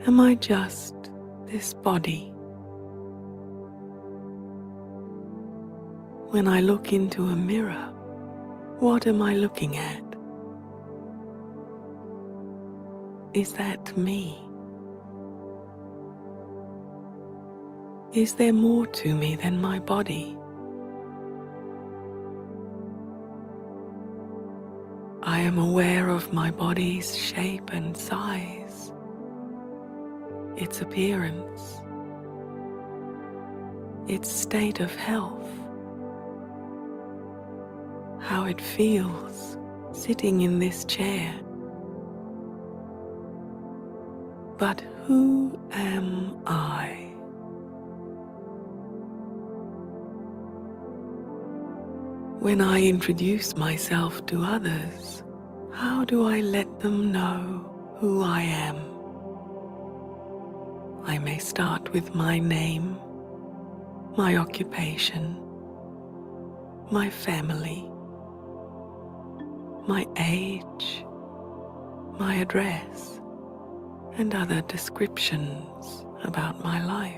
Am I just this body? When I look into a mirror, what am I looking at? Is that me? Is there more to me than my body? I am aware of my body's shape and size, its appearance, its state of health, how it feels sitting in this chair. But who am I? When I introduce myself to others, how do I let them know who I am? I may start with my name, my occupation, my family, my age, my address, and other descriptions about my life.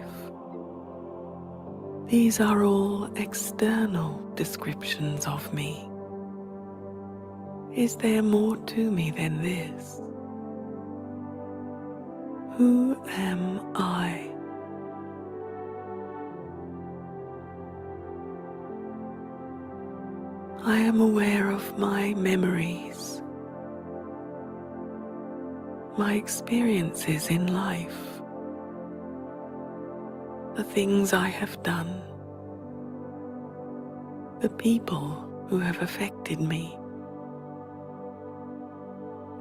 These are all external descriptions of me. Is there more to me than this? Who am I? I am aware of my memories, my experiences in life, the things I have done, the people who have affected me,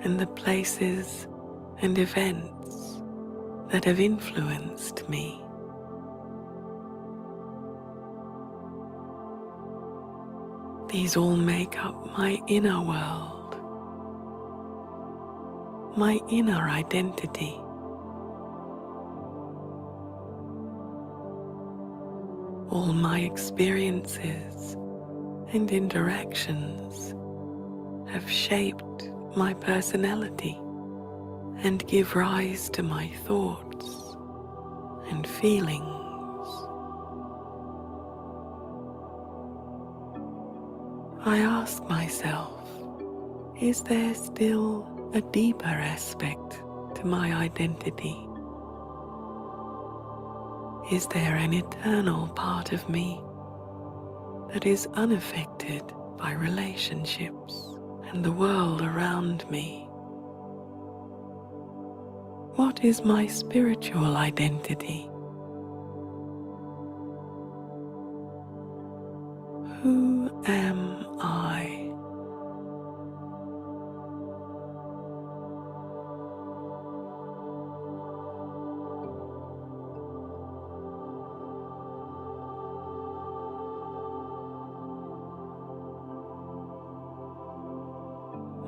and the places and events that have influenced me. These all make up my inner world, my inner identity. All my experiences and interactions have shaped my personality and give rise to my thoughts and feelings. I ask myself, is there still a deeper aspect to my identity? Is there an eternal part of me that is unaffected by relationships and the world around me? What is my spiritual identity? Who am I?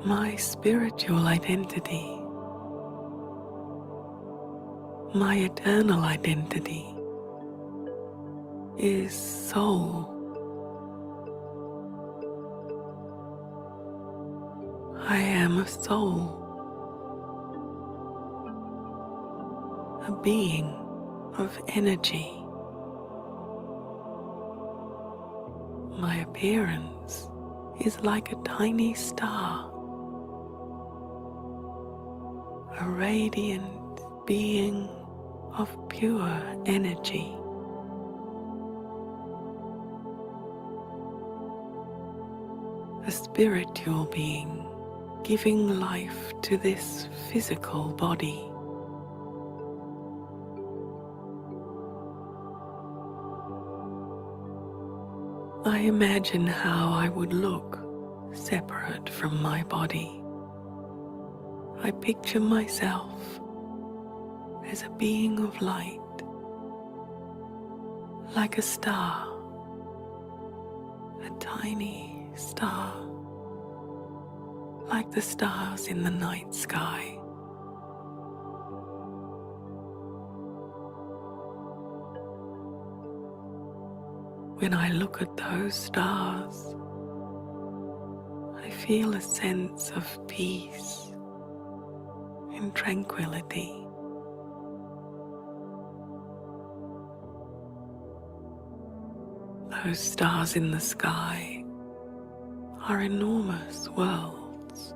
My spiritual identity, my eternal identity, is soul. I am a soul, a being of energy. My appearance is like a tiny star, a radiant being of pure energy. A spiritual being giving life to this physical body. I imagine how I would look separate from my body. I picture myself as a being of light, like a star, a tiny star, like the stars in the night sky. When I look at those stars, I feel a sense of peace and tranquility. Those stars in the sky are enormous worlds,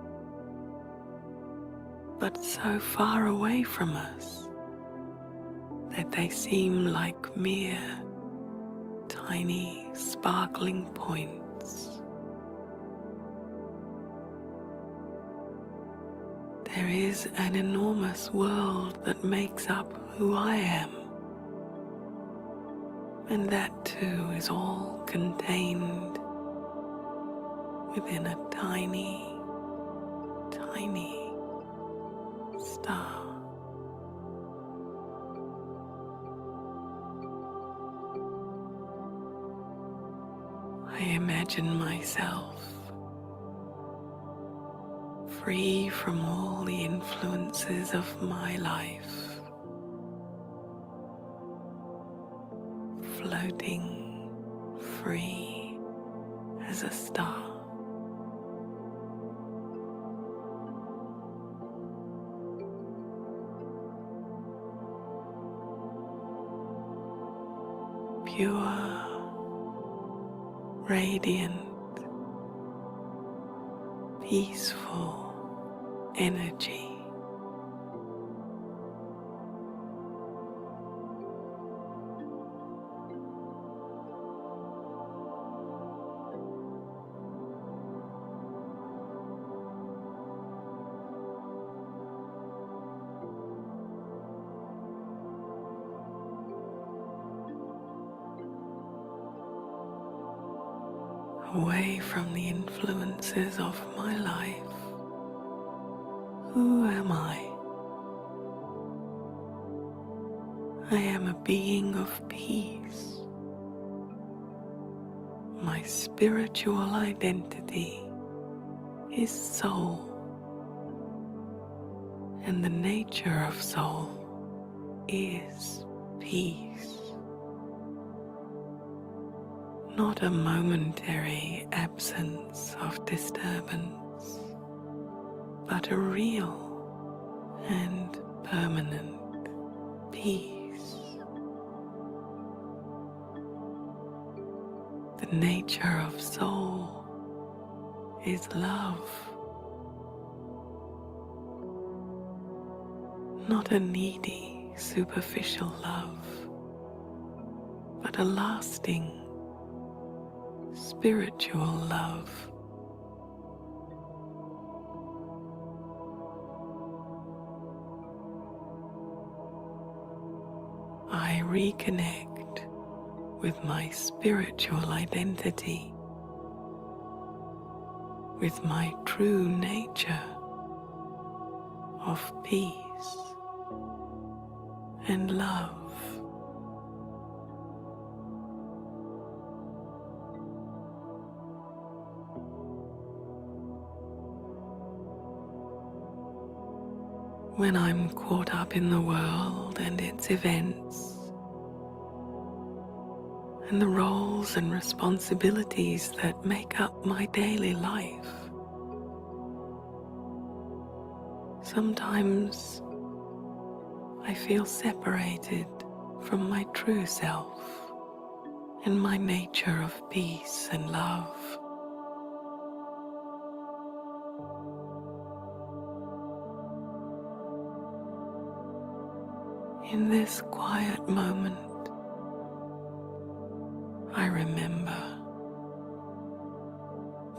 but so far away from us that they seem like mere tiny sparkling points. There is an enormous world that makes up who I am, and that too is all contained within a tiny, tiny star. I imagine myself free from all the influences of my life, floating free as a star. Pure, radiant, peaceful energy. Away from the influences of my life. Who am I? I am a being of peace. My spiritual identity is soul, and the nature of soul is peace. Not a momentary absence of disturbance, but a real and permanent peace. The nature of soul is love, not a needy, superficial love, but a lasting, spiritual love. I reconnect with my spiritual identity, with my true nature of peace and love. When I'm caught up in the world and its events, and the roles and responsibilities that make up my daily life, sometimes I feel separated from my true self and my nature of peace and love. In this quiet moment, I remember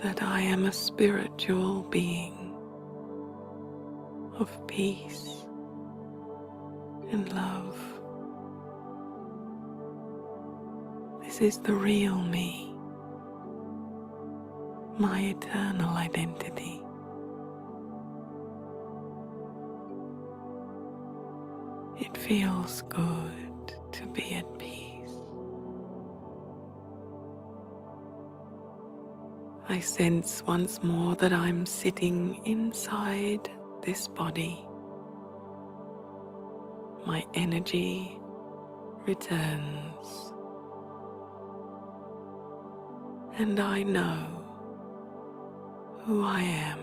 that I am a spiritual being of peace and love. This is the real me, my eternal identity. It feels good to be at peace. I sense once more that I'm sitting inside this body. My energy returns, and I know who I am.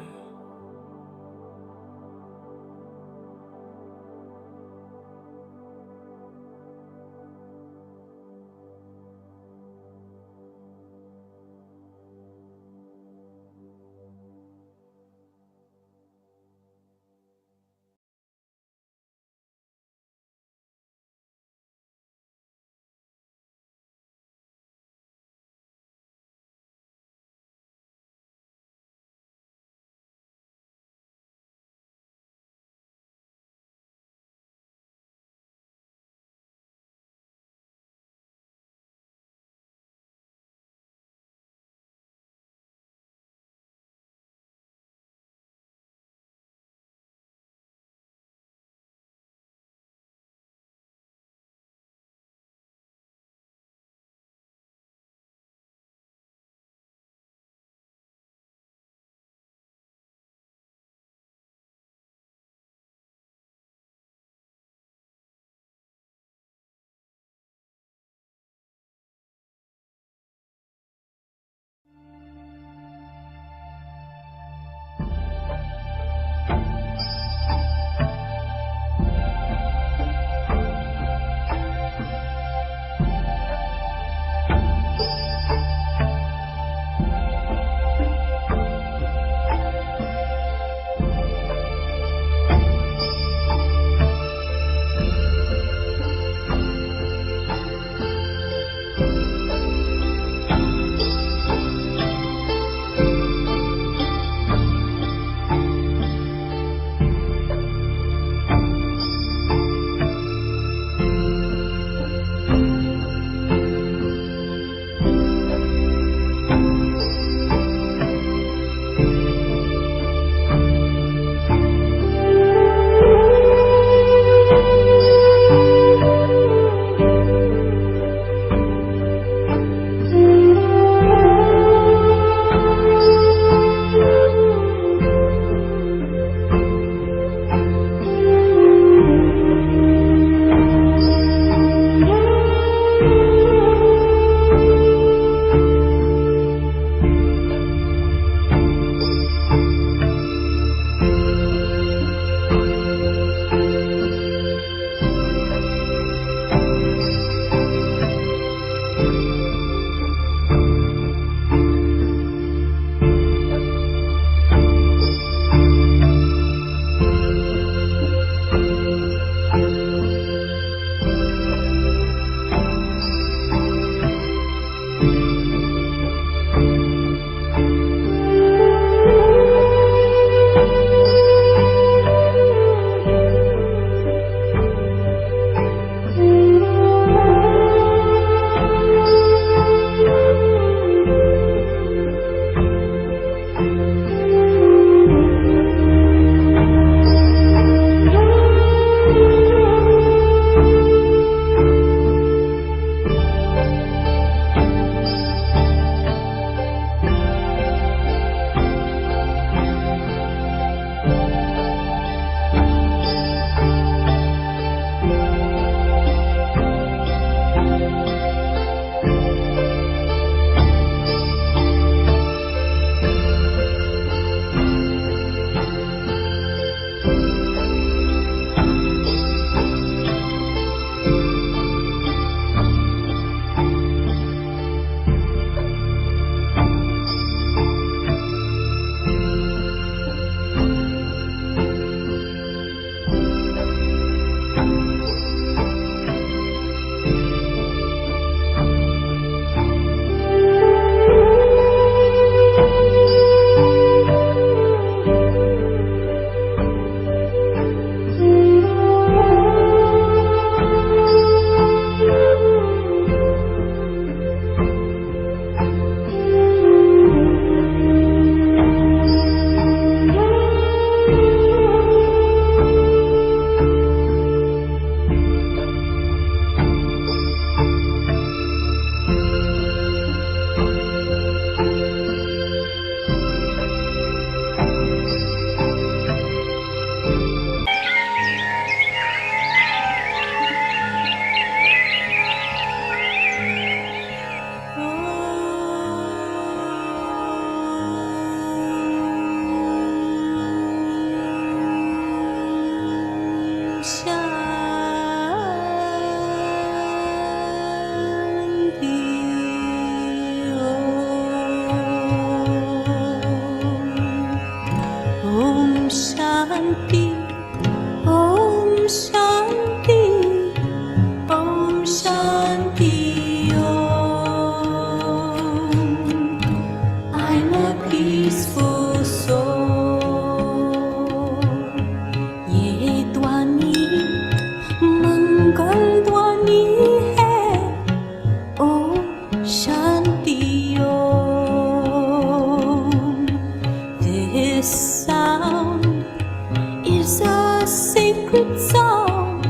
sacred sound.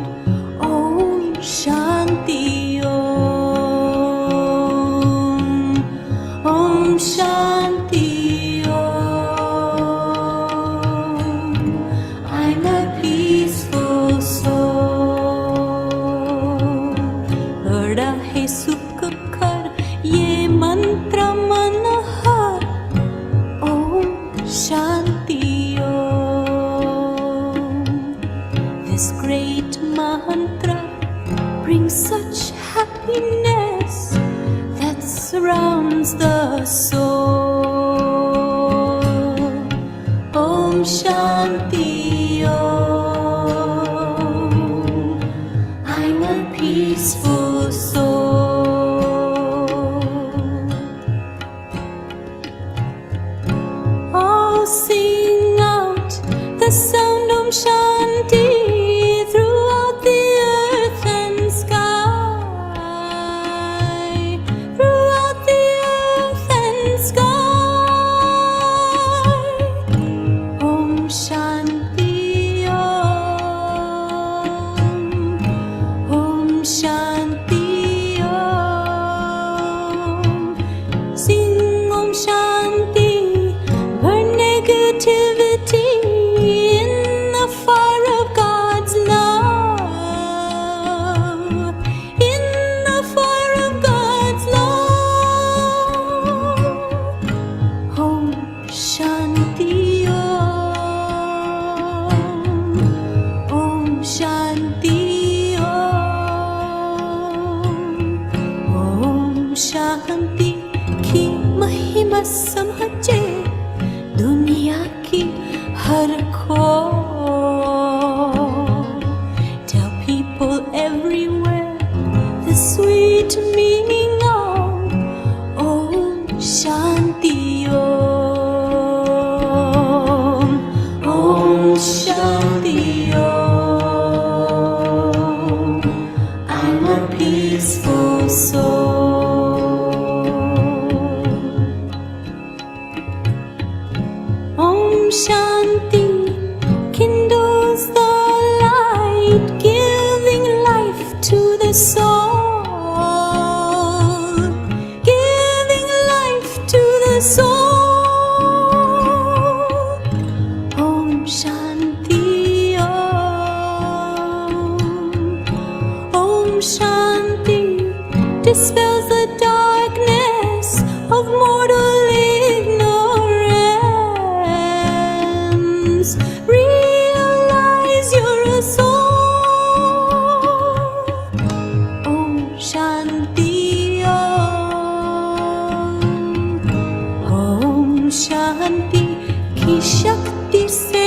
Om Shanti Om. Om Shanti Om. I'm a peaceful soul. बड़ा है सुख कर ये मंत्र मनोहर. Om Shanti Om. This great mantra brings such happiness that surrounds the soul. Om Shanti Om. I'm a peaceful soul. All sing out the sound Om Shanti throughout the earth and sky. Throughout the earth and sky. Om Shanti Om. Om Shanti Om. Sing Om Shanti, burn negativity in the fire of God's love. In the fire of God's love. Om Shanti Om. Om Shanti Om. Om Shanti की महिमा समझे दुनिया की हर खोर. Tell people everywhere the sweet meaning of Om Shanti Om. Om Shanti Om. I'm a peaceful soul. Om Shanti kindles the light, giving life to the soul. Giving life to the soul. Om Shanti Om. Om Shanti dispels the darkness of mortal ignorance. Realize you're a soul. Om Shanti Om. Om Shanti की शक्ति से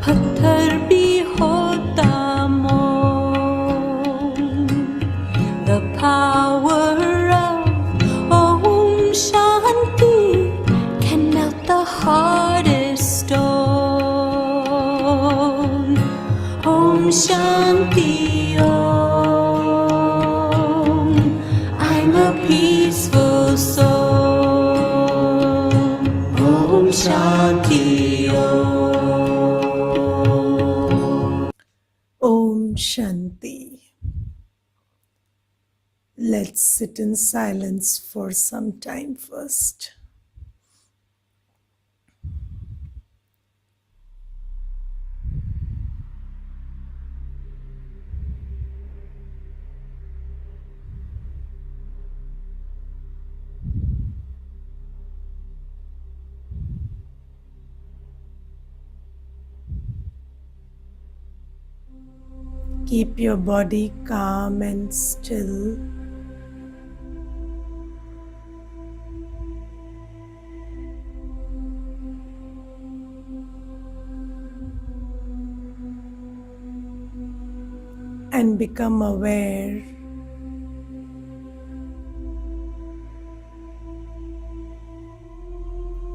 पत्थर भी होता मोम. The power of Om Shanti can melt the hardest stone. Om Shanti Om. I'm a peaceful soul. Om Shanti Om. Om Shanti. Let's sit in silence for some time first. Keep your body calm and still. And become aware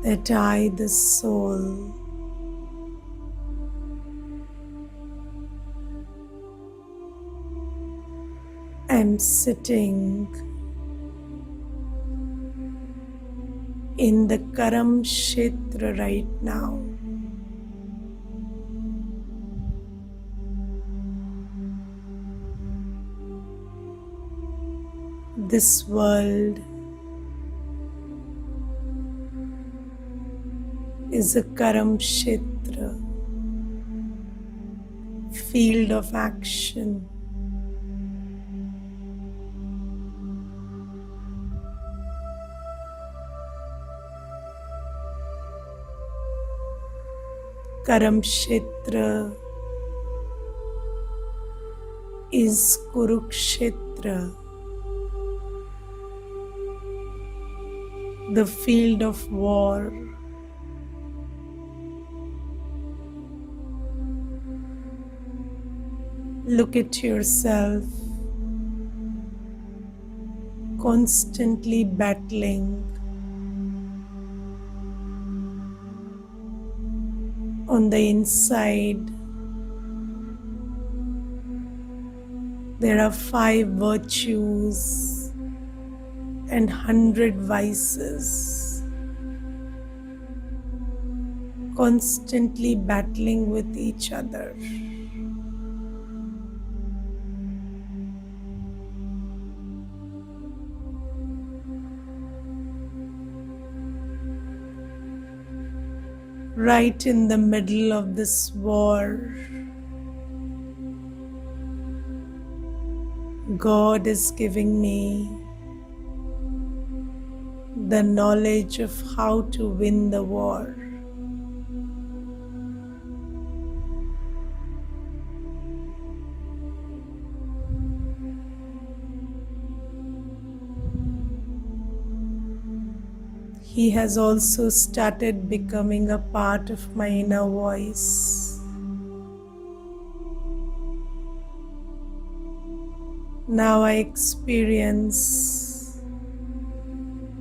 that I, the soul, am sitting in the Karam Kshetra right now. This world is a Karam Kshetra, field of action. Karam Kshetra is Kurukshetra, the field of war. Look at yourself constantly battling. On the inside, there are 5 virtues and 100 vices, constantly battling with each other. Right in the middle of this war, God is giving me the knowledge of how to win the war. He has also started becoming a part of my inner voice. Now I experience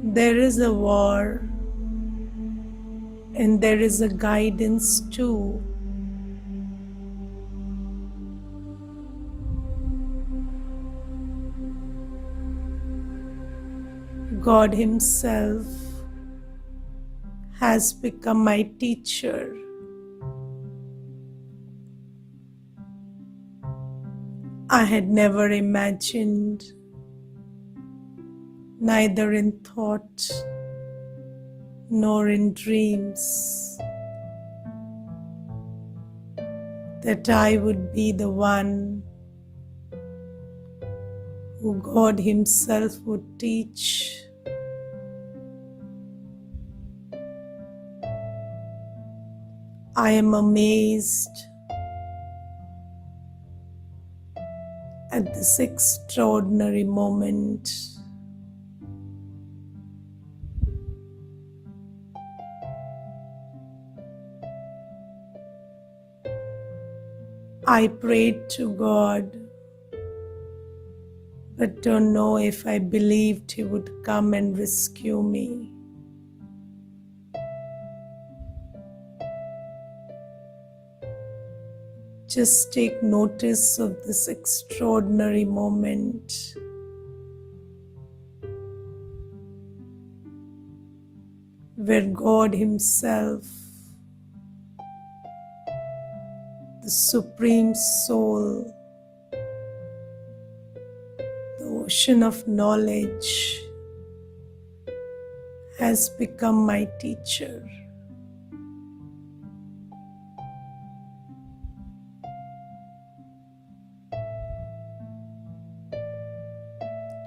there is a war and there is a guidance too. God Himself has become my teacher. I had never imagined, neither in thought nor in dreams, that I would be the one who God Himself would teach. I am amazed at this extraordinary moment. I prayed to God, but don't know if I believed He would come and rescue me. Just take notice of this extraordinary moment. Where God Himself, the Supreme Soul, the ocean of knowledge, has become my teacher.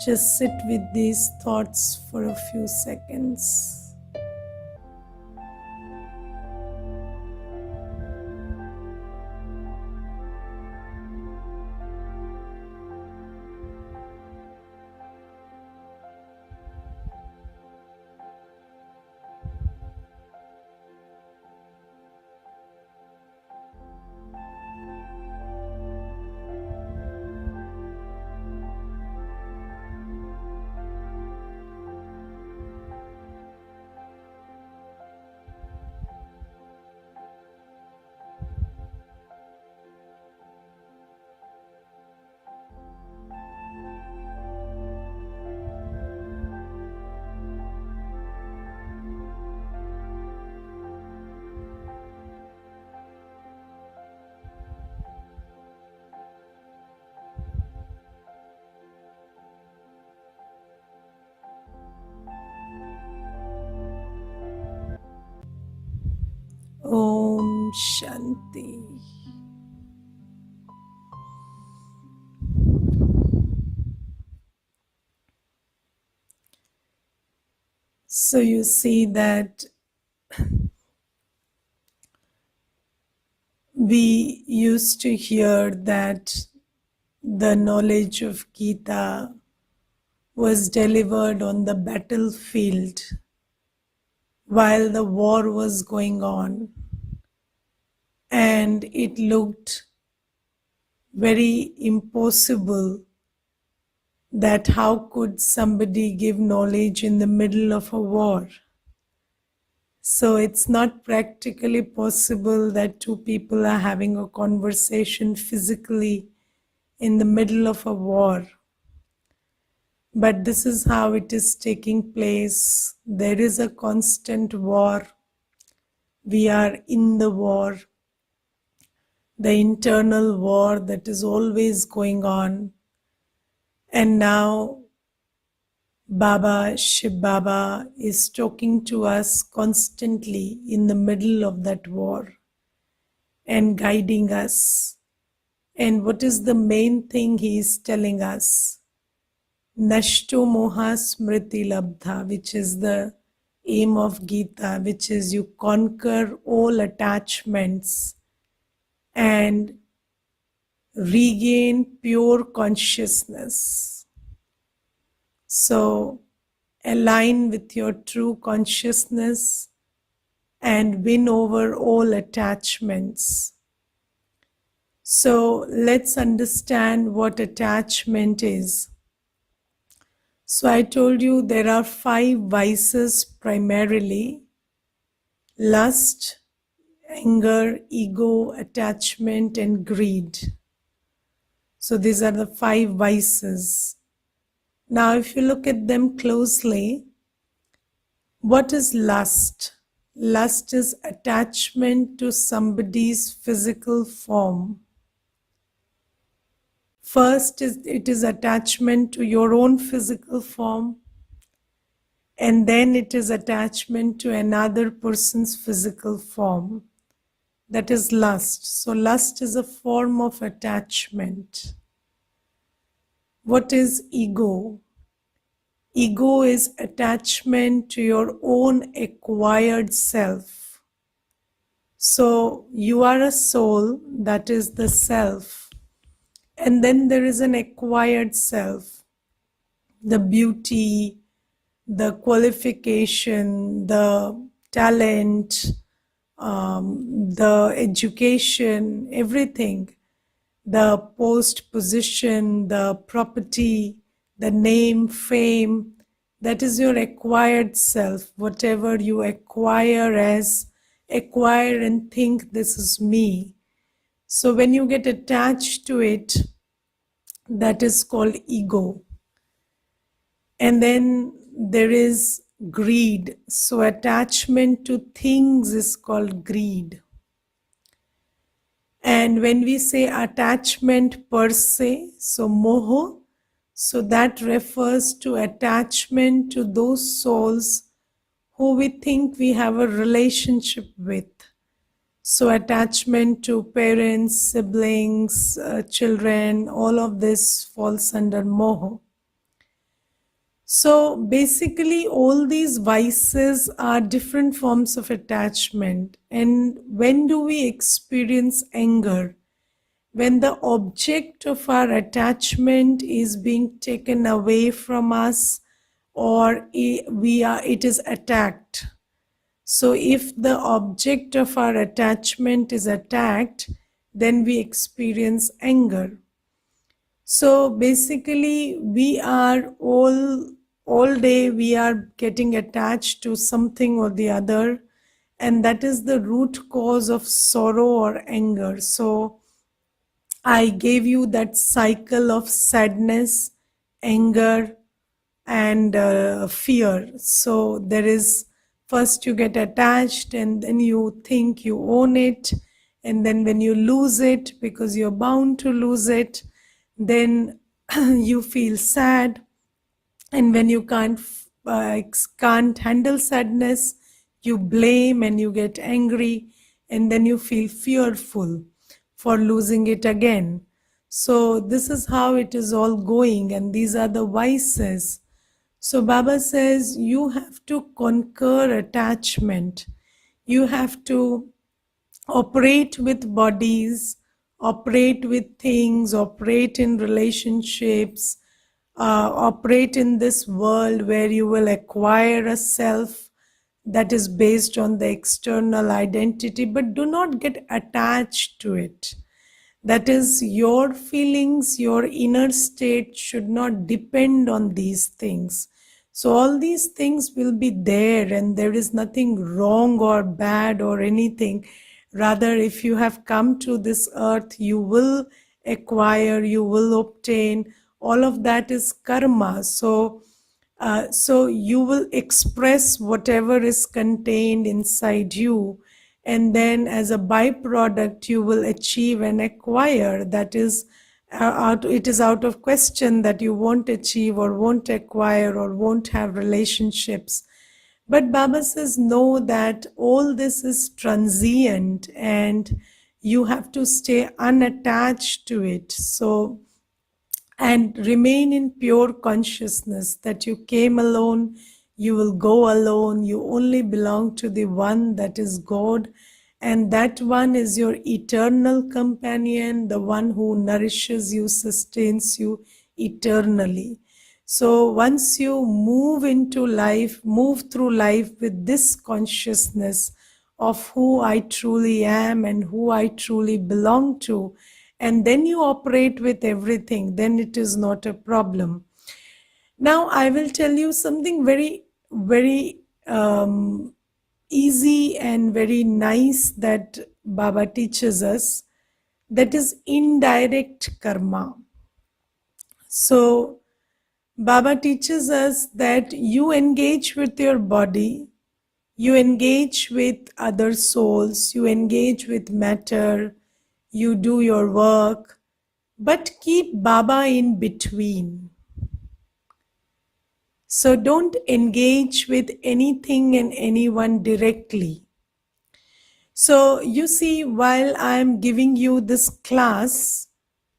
Just sit with these thoughts for a few seconds. Shanti. So you see that we used to hear that the knowledge of Gita was delivered on the battlefield while the war was going on, and it looked very impossible that how could somebody give knowledge in the middle of a war. So it's not practically possible that two people are having a conversation physically in the middle of a war. But this is how it is taking place. There is a constant war. We are in the war, the internal war that is always going on. And now Shiv Baba is talking to us constantly in the middle of that war and guiding us. And what is the main thing he is telling us? Nashto moha smriti labdha, which is the aim of Gita, which is you conquer all attachments and regain pure consciousness. So align with your true consciousness and win over all attachments. So let's understand what attachment is. So I told you there are 5 vices primarily: lust, anger, ego, attachment, and greed. So these are the 5 vices. Now if you look at them closely, what is lust? Lust is attachment to somebody's physical form. First, it is attachment to your own physical form, and then it is attachment to another person's physical form. That is lust. So lust is a form of attachment. What is ego? Ego is attachment to your own acquired self. So you are a soul, that is the self. And then there is an acquired self, the beauty, the qualification, the talent, the education, everything, the post position, the property, the name, fame, that is your acquired self. Whatever you acquire and think this is me. So when you get attached to it, that is called ego. And then there is greed. So attachment to things is called greed. And when we say attachment per se, so moho, so that refers to attachment to those souls who we think we have a relationship with. So attachment to parents, siblings, children, all of this falls under moho. So basically all these vices are different forms of attachment. And when do we experience anger? When the object of our attachment is being taken away from us, or it is attacked. So if the object of our attachment is attacked, then we experience anger. So basically we are all day we are getting attached to something or the other, and that is the root cause of sorrow or anger. So I gave you that cycle of sadness, anger, and fear. So there is, first you get attached and then you think you own it, and then when you lose it, because you're bound to lose it, then you feel sad. And when you can't handle sadness, you blame and you get angry. and then you feel fearful for losing it again. So this is how it is all going, and these are the vices. So Baba says you have to conquer attachment. You have to operate with bodies, operate with things, operate in relationships, operate in this world where you will acquire a self that is based on the external identity, but do not get attached to it. That is, your feelings, your inner state should not depend on these things. So all these things will be there, and there is nothing wrong or bad or anything. Rather, if you have come to this earth, you will acquire, you will obtain. All of that is karma. So you will express whatever is contained inside you, and then as a byproduct you will achieve and acquire. That is, it is out of question that you won't achieve or won't acquire or won't have relationships. But Baba says no, that all this is transient and you have to stay unattached to it. So, and remain in pure consciousness that you came alone, you will go alone, you only belong to the one that is God, and that one is your eternal companion, the one who nourishes you, sustains you eternally. So once you move into life, move through life with this consciousness of who I truly am and who I truly belong to, and then you operate with everything, then it is not a problem. Now, I will tell you something very, very easy and very nice that Baba teaches us, that is indirect karma. So, Baba teaches us that you engage with your body, you engage with other souls, you engage with matter, you do your work, but keep Baba in between. So don't engage with anything and anyone directly. So you see, while I am giving you this class,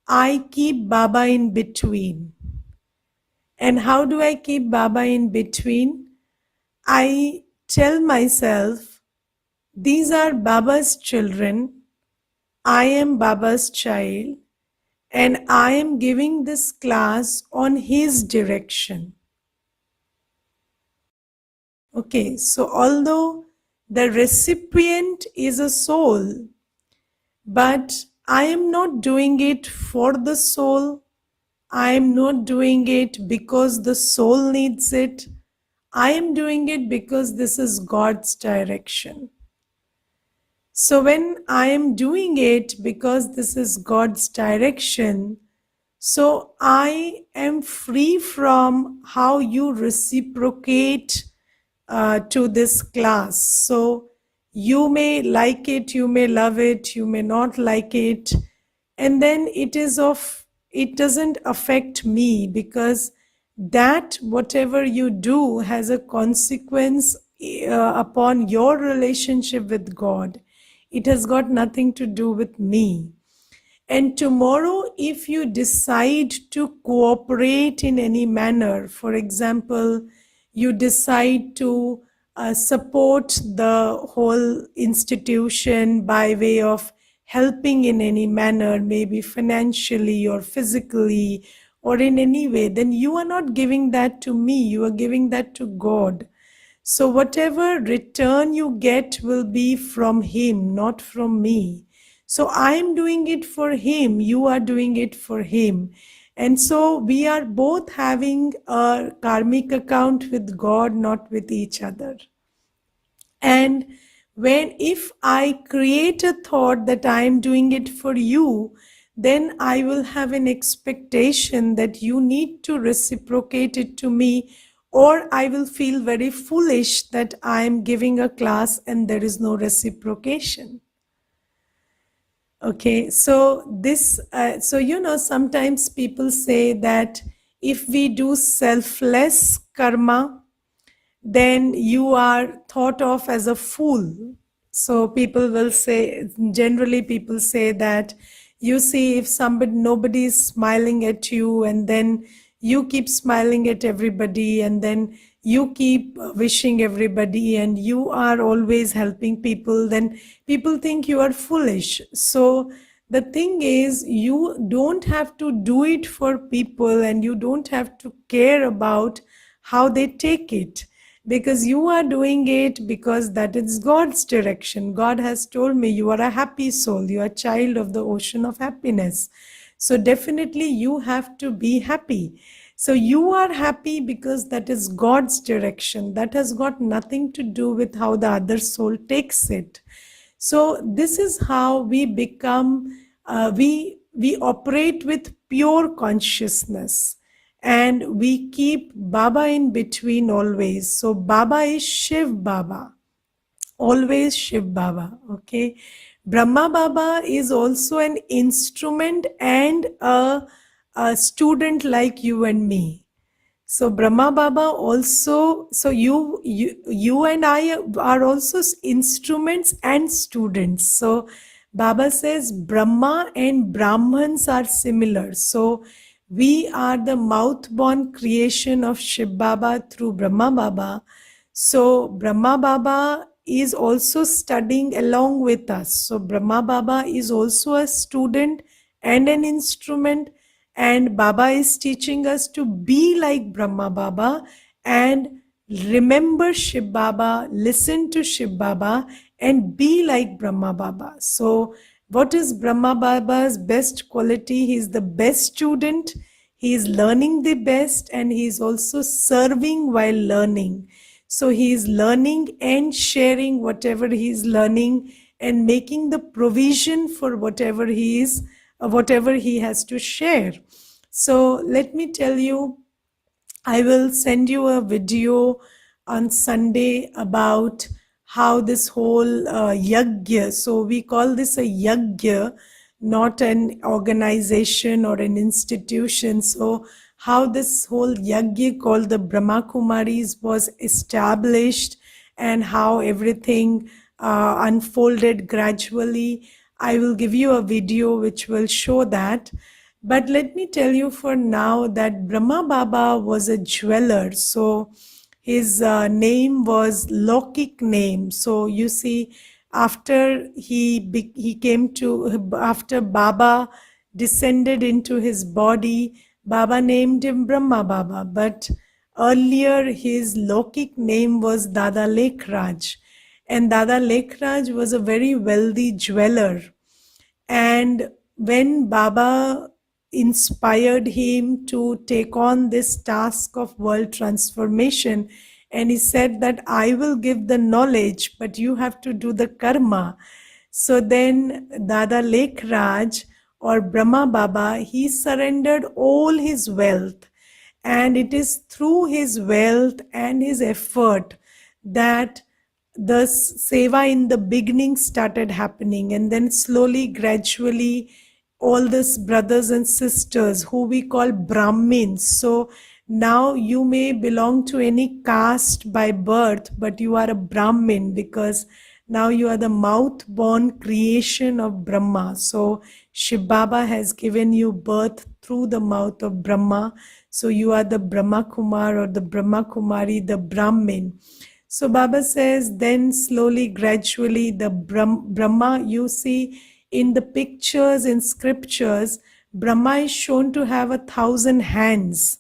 I keep Baba in between. And how do I keep Baba in between? I tell myself, these are Baba's children, I am Baba's child, and I am giving this class on his direction. Okay, so although the recipient is a soul, but I am not doing it for the soul. I am not doing it because the soul needs it. I am doing it because this is God's direction. So when I am doing it because this is God's direction, so I am free from how you reciprocate to this class. So you may like it, you may love it, you may not like it, and then it doesn't affect me, because that whatever you do has a consequence upon your relationship with God. It has got nothing to do with me. And tomorrow, if you decide to cooperate in any manner, for example, you decide to support the whole institution by way of helping in any manner, maybe financially or physically or in any way, then you are not giving that to me, you are giving that to God. So whatever return you get will be from Him, not from me. So I am doing it for Him, you are doing it for Him. And so we are both having a karmic account with God, not with each other. And if I create a thought that I am doing it for you, then I will have an expectation that you need to reciprocate it to me, or I will feel very foolish that I am giving a class and there is no reciprocation. Okay, so sometimes people say that if we do selfless karma, then you are thought of as a fool. So people will say, generally people say that, you see, if nobody is smiling at you, and then you keep smiling at everybody, and then you keep wishing everybody, and you are always helping people, then people think you are foolish. So the thing is, you don't have to do it for people, and you don't have to care about how they take it, because you are doing it because that is God's direction. God has told me you are a happy soul, you are a child of the ocean of happiness. So definitely you have to be happy. So you are happy because that is God's direction. That has got nothing to do with how the other soul takes it. So this is how we become, we operate with pure consciousness, and we keep Baba in between always. So Baba is Shiv Baba, always Shiv Baba. Okay, Brahma Baba is also an instrument and a student like you and me. So Brahma Baba also, so you and I are also instruments and students. So Baba says Brahma and Brahmans are similar. So we are the mouth-born creation of Shiv Baba through Brahma Baba. So Brahma Baba is also studying along with us. So Brahma Baba is also a student and an instrument, and Baba is teaching us to be like Brahma Baba and remember Shiv Baba, listen to Shiv Baba, and be like Brahma Baba. So what is Brahma Baba's best quality? He is the best student, he is learning the best, and he is also serving while learning. So he is learning and sharing whatever he is learning, and making the provision for whatever whatever he has to share. So let me tell you, I will send you a video on Sunday about how this whole yajna, so we call this a yajna, not an organization or an institution. So how this whole yajna called the Brahma Kumaris was established, and how everything unfolded gradually. I will give you a video which will show that. But let me tell you for now that Brahma Baba was a jeweler. So his name was Lokik name. So you see, after he came to, after Baba descended into his body, Baba named him Brahma Baba. But earlier his Lokik name was Dada Lekhraj. And Dada Lekhraj was a very wealthy jeweler. And when Baba inspired him to take on this task of world transformation, and he said that I will give the knowledge, but you have to do the karma. So then Dada Lekhraj, or Brahma Baba, he surrendered all his wealth. And it is through his wealth and his effort that the seva in the beginning started happening, and then slowly, gradually, all these brothers and sisters who we call Brahmins. So now you may belong to any caste by birth, but you are a Brahmin because now you are the mouth-born creation of Brahma. So Shiv Baba has given you birth through the mouth of Brahma. So you are the Brahma Kumar or the Brahma Kumari, the Brahmin. So Baba says, then slowly, gradually, the Brahma, you see in the pictures in scriptures, Brahma is shown to have 1,000 hands.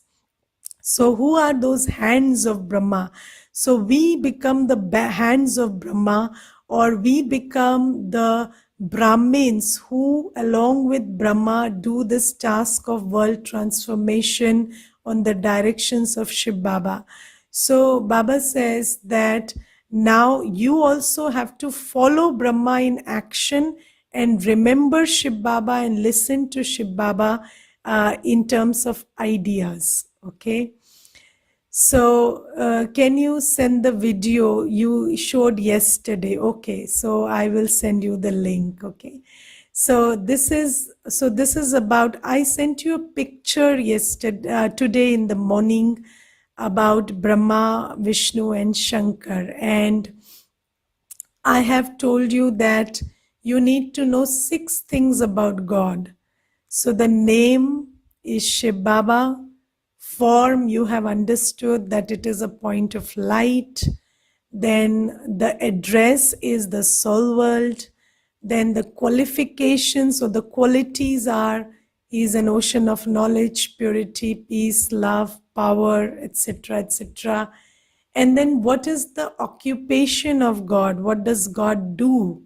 So who are those hands of Brahma? So we become the hands of Brahma, or we become the Brahmins who, along with Brahma, do this task of world transformation on the directions of Shiv Baba. So Baba says that now you also have to follow Brahma in action and remember Shiv Baba and listen to Shiv Baba in terms of ideas. Okay. So can you send the video you showed yesterday? Okay, so I will send you the link. Okay. So this is about, I sent you a picture yesterday, today in the morning, about Brahma, Vishnu and Shankar, and I have told you that you need to know 6 things about God. So the name is Shiv Baba. Form, you have understood that it is a point of light. Then the address is the soul world. Then the qualifications or the qualities are he is an ocean of knowledge, purity, peace, love, power, etc., etc. And then what is the occupation of God? What does God do?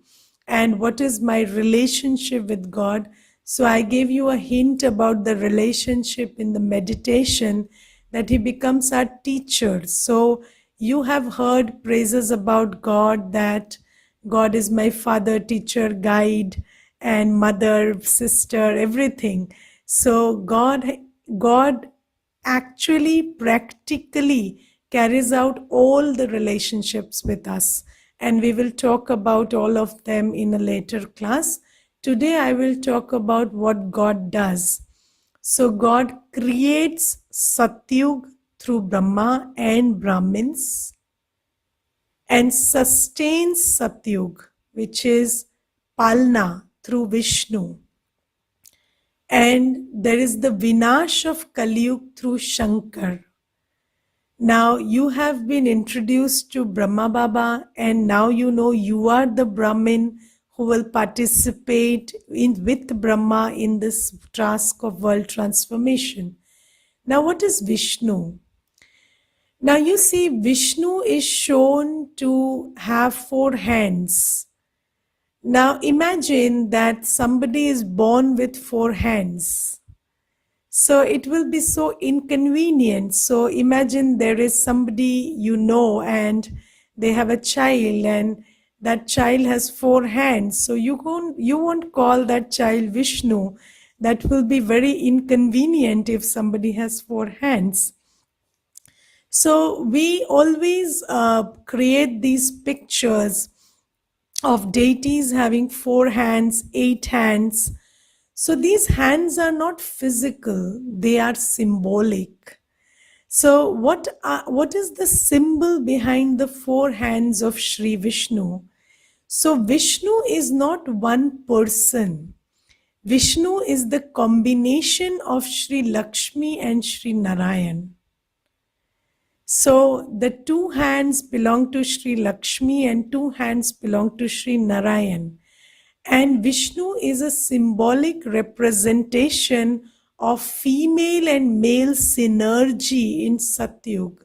And what is my relationship with God? So I gave you a hint about the relationship in the meditation that He becomes our teacher. So you have heard praises about God, that God is my father, teacher, guide, and mother, sister, everything. So God actually practically carries out all the relationships with us, and we will talk about all of them in a later class. Today I will talk about what God does. So God creates Satyug through Brahma and Brahmins, and sustains Satyug, which is Palna, through Vishnu. And there is the Vinash of Kaliyug through Shankar. Now you have been introduced to Brahma Baba, and now you know you are the Brahmin who will participate with Brahma in this task of world transformation. Now what is Vishnu? Now you see, Vishnu is shown to have 4 hands. Now imagine that somebody is born with 4 hands. So it will be so inconvenient. So imagine there is somebody you know and they have a child, and that child has 4 hands. So you won't call that child Vishnu. That will be very inconvenient if somebody has 4 hands. So we always create these pictures of deities having 4 hands, 8 hands. So these hands are not physical, they are symbolic. So what is the symbol behind the 4 hands of Sri Vishnu? So Vishnu is not one person. Vishnu is the combination of Sri Lakshmi and Sri Narayan. So the 2 hands belong to Sri Lakshmi and 2 hands belong to Sri Narayan. And Vishnu is a symbolic representation of female and male synergy in Satyug.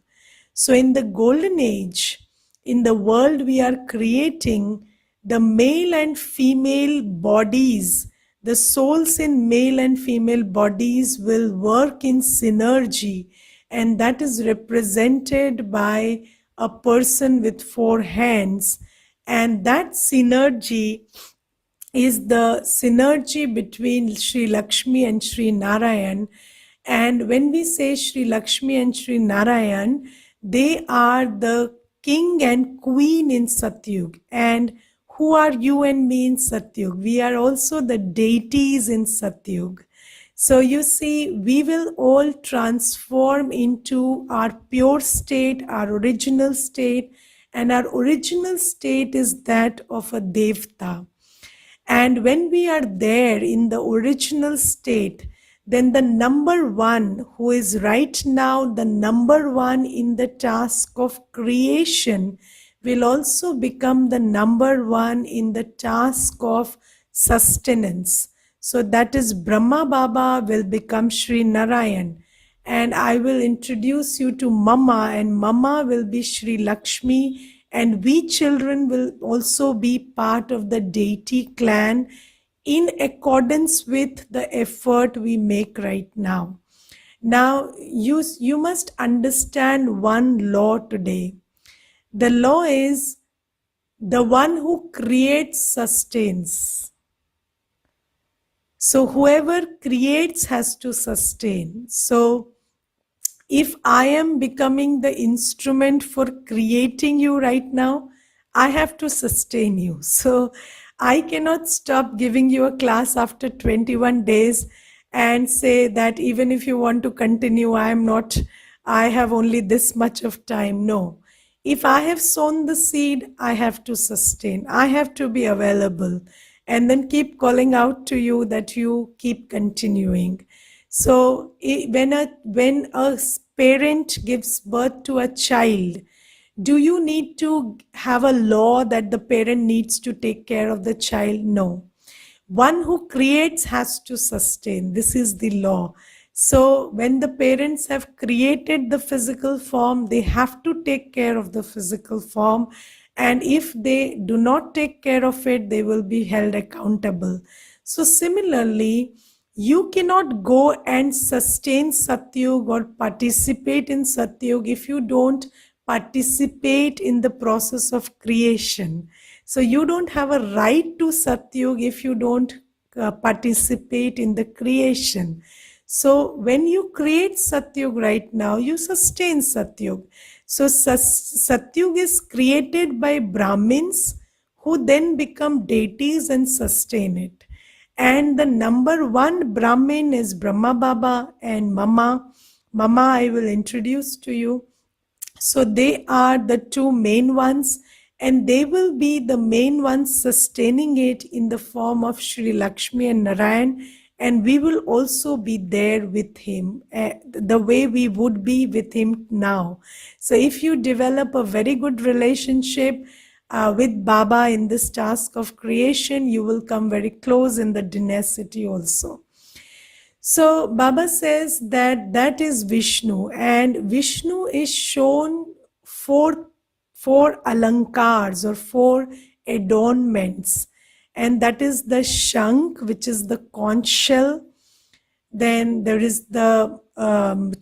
So in the golden age, in the world we are creating, the male and female bodies, the souls in male and female bodies will work in synergy, and that is represented by a person with 4 hands. And that synergy is the synergy between Sri Lakshmi and Sri Narayan. And when we say Sri Lakshmi and Sri Narayan, they are the king and queen in Satyug. And who are you and me in Satyug? We are also the deities in Satyug. So you see, we will all transform into our pure state, our original state, and our original state is that of a Devta. And when we are there in the original state, then the number 1, who is right now the number 1 in the task of creation, will also become the number 1 in the task of sustenance. So that is Brahma Baba will become Sri Narayan. And I will introduce you to Mama, and Mama will be Sri Lakshmi, and we children will also be part of the deity clan in accordance with the effort we make right now. Now, you must understand one law today. The law is the one who creates sustains. So whoever creates has to sustain. So if I am becoming the instrument for creating you right now, I have to sustain you. So I cannot stop giving you a class after 21 days and say that even if you want to continue, I have only this much of time. No. If I have sown the seed, I have to sustain, I have to be available, and then keep calling out to you that you keep continuing. So when a parent gives birth to a child, do you need to have a law that the parent needs to take care of the child? No. One who creates has to sustain. This is the law. So when the parents have created the physical form, they have to take care of the physical form. And if they do not take care of it, they will be held accountable. So similarly, you cannot go and sustain Satyug or participate in Satyug if you don't participate in the process of creation. So you don't have a right to Satyug if you don't participate in the creation. So when you create Satyug right now, you sustain Satyug. So Satyug is created by Brahmins who then become deities and sustain it. And the number one Brahmin is Brahma Baba and Mama. Mama, I will introduce to you. So they are the two main ones, and they will be the main ones sustaining it in the form of Sri Lakshmi and Narayan. And we will also be there with him, the way we would be with him now. So if you develop a very good relationship with Baba in this task of creation, you will come very close in the dynasty also. So Baba says that that is Vishnu, and Vishnu is shown four alankars or four adornments, and that is the shank, which is the conch shell. Then there is the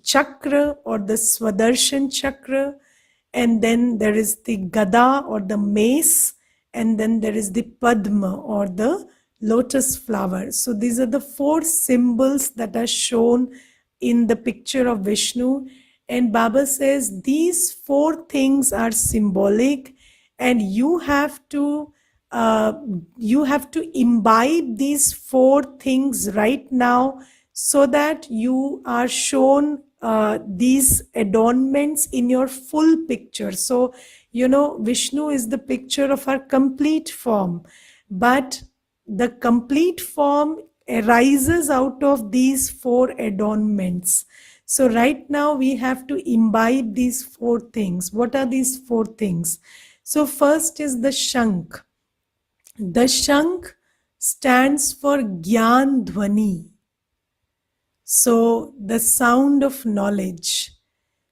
chakra or the Swadershan chakra, and then there is the gada or the mace, and then there is the padma or the lotus flower. So these are the four symbols that are shown in the picture of Vishnu. And Baba says these four things are symbolic, and you have to imbibe these four things right now, so that you are shown these adornments in your full picture. So, Vishnu is the picture of our complete form, but the complete form arises out of these four adornments. So right now we have to imbibe these four things. What are these four things? So first is the Shank. The Shank stands for Gyan Dhvani. So the sound of knowledge.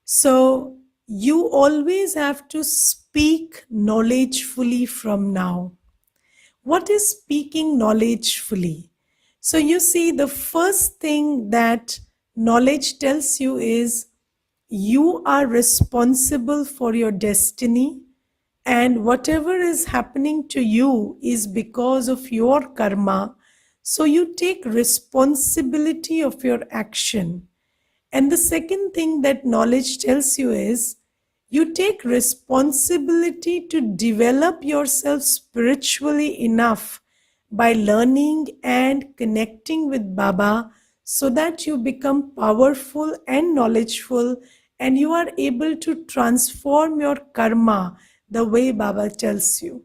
So you always have to speak knowledgefully from now. What is speaking knowledgefully? So you see, the first thing that knowledge tells you is you are responsible for your destiny, and whatever is happening to you is because of your karma. So you take responsibility of your action. And the second thing that knowledge tells you is you take responsibility to develop yourself spiritually enough by learning and connecting with Baba, so that you become powerful and knowledgeful, and you are able to transform your karma the way Baba tells you.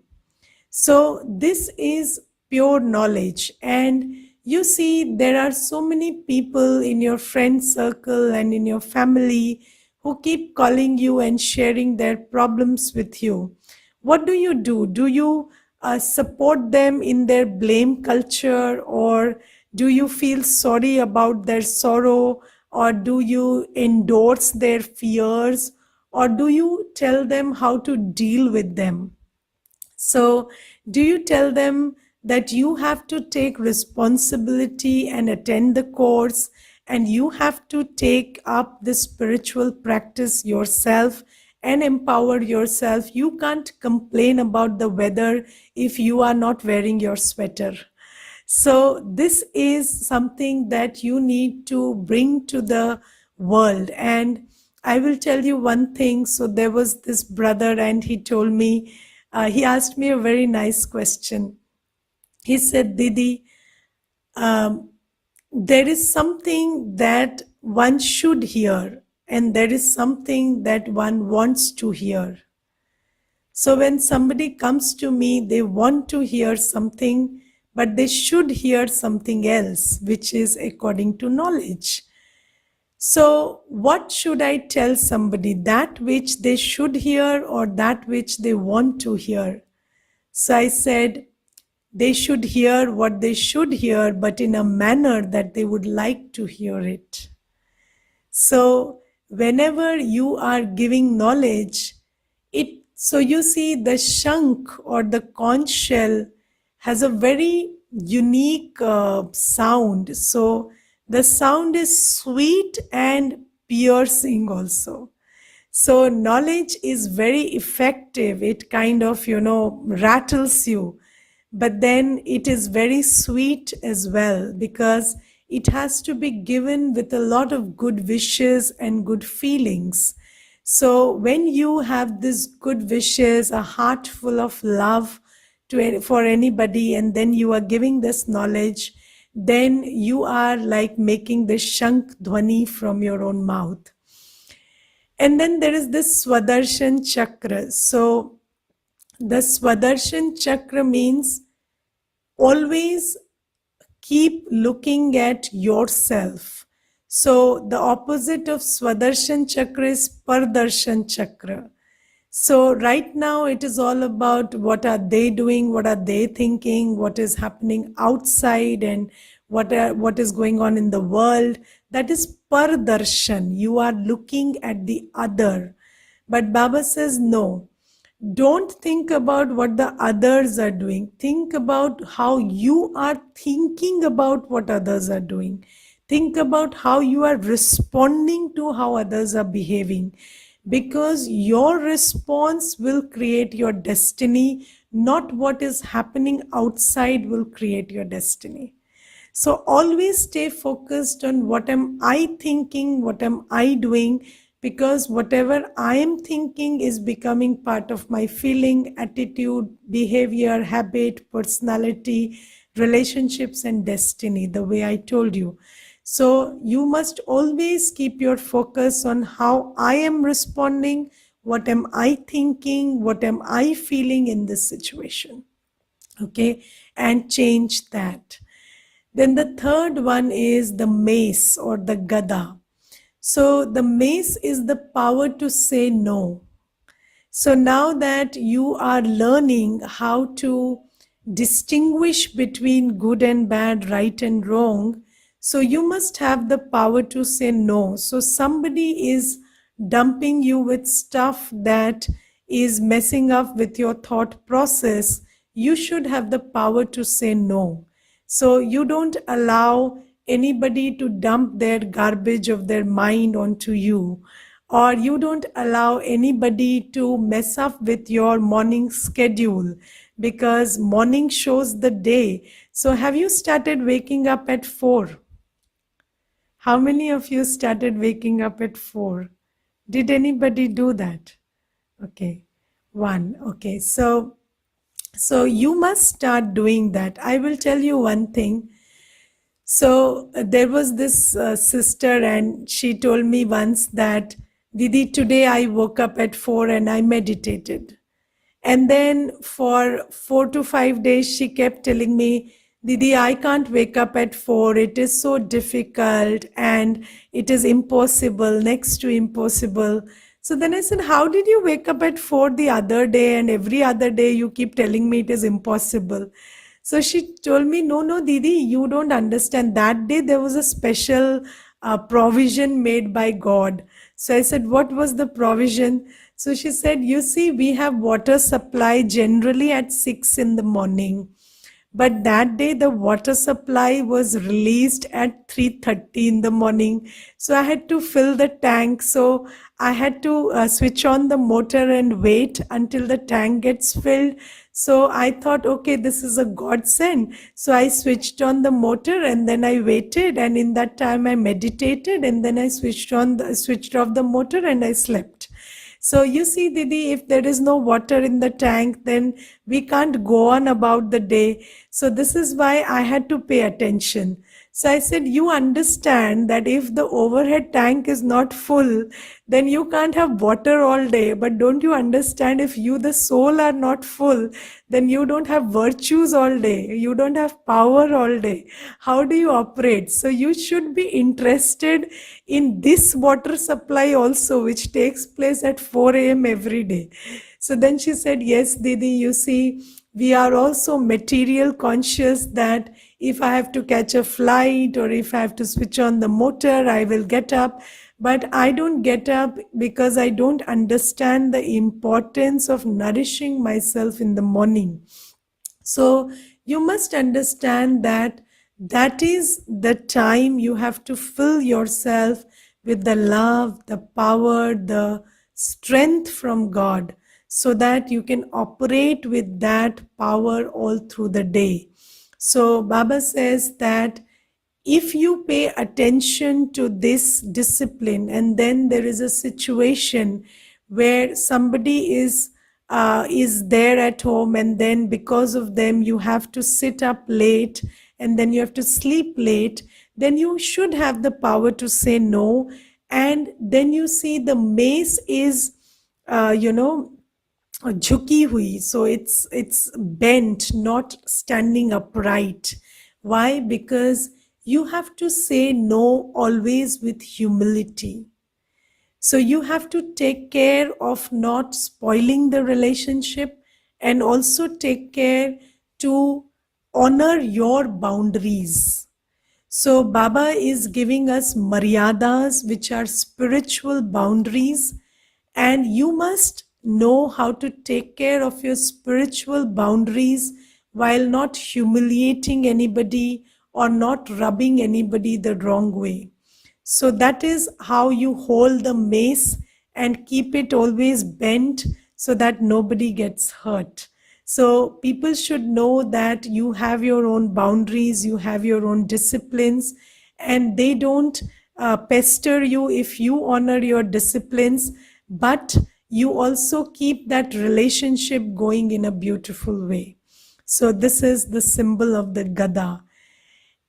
So this is pure knowledge. And you see, there are so many people in your friend circle and in your family who keep calling you and sharing their problems with you. What do you do? Do you support them in their blame culture, or do you feel sorry about their sorrow, or do you endorse their fears, or do you tell them how to deal with them? So, do you tell them that you have to take responsibility and attend the course, and you have to take up the spiritual practice yourself and empower yourself? You can't complain about the weather if you are not wearing your sweater. So, this is something that you need to bring to the world. And I will tell you one thing. So, there was this brother, and he told me, he asked me a very nice question. He said, Didi, there is something that one should hear, and there is something that one wants to hear. So when somebody comes to me, they want to hear something, but they should hear something else, which is according to knowledge. So, what should I tell somebody? That which they should hear or that which they want to hear? So I said, they should hear what they should hear, but in a manner that they would like to hear it. So, whenever you are giving knowledge, so you see the shank or the conch shell has a very unique sound. So the sound is sweet and piercing also. So knowledge is very effective. It kind of, rattles you. But then it is very sweet as well because it has to be given with a lot of good wishes and good feelings. So when you have this good wishes, a heart full of love for anybody, and then you are giving this knowledge, then you are like making the shank dhwani from your own mouth. And then there is this Swadarshan Chakra. So the Swadarshan Chakra means always keep looking at yourself. So the opposite of Swadarshan Chakra is Pardarshan Chakra. So right now it is all about what are they doing, what are they thinking, what is happening outside, and what is going on in the world. That is Pardarshan. You are looking at the other. But Baba says no. Don't think about what the others are doing. Think about how you are thinking about what others are doing. Think about how you are responding to how others are behaving. Because your response will create your destiny, not what is happening outside will create your destiny. So always stay focused on what am I thinking, what am I doing, because whatever I am thinking is becoming part of my feeling, attitude, behavior, habit, personality, relationships, and destiny, the way I told you. So you must always keep your focus on how I am responding, what am I thinking, what am I feeling in this situation. Okay, and change that. Then the third one is the mace or the gada. So the mace is the power to say no. So now that you are learning how to distinguish between good and bad, right and wrong, so you must have the power to say no. So somebody is dumping you with stuff that is messing up with your thought process. You should have the power to say no. So you don't allow anybody to dump their garbage of their mind onto you, or you don't allow anybody to mess up with your morning schedule, because morning shows the day. So have you started waking up at 4? How many of you started waking up at 4? Did anybody do that? Okay. 1. Okay. So you must start doing that. I will tell you one thing. So there was this sister, and she told me once that, Didi, today I woke up at 4 and I meditated. And then for 4 to 5 days, she kept telling me, Didi, I can't wake up at 4. It is so difficult and it is impossible, next to impossible. So then I said, how did you wake up at 4 the other day, and every other day you keep telling me it is impossible? So she told me, no, Didi, you don't understand. That day there was a special provision made by God. So I said, what was the provision? So she said, you see, we have water supply generally at 6 in the morning. But that day the water supply was released at 3:30 in the morning. So I had to fill the tank. So I had to switch on the motor and wait until the tank gets filled. So I thought, okay, this is a godsend. So I switched on the motor and then I waited. And in that time I meditated, and then I switched off the motor and I slept. So you see, Didi, if there is no water in the tank, then we can't go on about the day. So this is why I had to pay attention. So I said, you understand that if the overhead tank is not full, then you can't have water all day. But don't you understand, if you, the soul, are not full, then you don't have virtues all day. You don't have power all day. How do you operate? So you should be interested in this water supply also, which takes place at 4 a.m. every day. So then she said, yes, Didi, you see, we are also material conscious, that if I have to catch a flight or if I have to switch on the motor, I will get up. But I don't get up because I don't understand the importance of nourishing myself in the morning. So you must understand that that is the time you have to fill yourself with the love, the power, the strength from God, so that you can operate with that power all through the day. So Baba says that if you pay attention to this discipline, and then there is a situation where somebody is there at home, and then because of them you have to sit up late, and then you have to sleep late, then you should have the power to say no. And then you see the mace is झुकी हुई, so it's bent, not standing upright. Why? Because you have to say no always with humility. So you have to take care of not spoiling the relationship, and also take care to honor your boundaries. So Baba is giving us maryadas, which are spiritual boundaries, and you must know how to take care of your spiritual boundaries while not humiliating anybody or not rubbing anybody the wrong way. So that is how you hold the mace and keep it always bent so that nobody gets hurt. So people should know that you have your own boundaries, you have your own disciplines, and they don't pester you if you honor your disciplines, but you also keep that relationship going in a beautiful way. So this is the symbol of the Gada.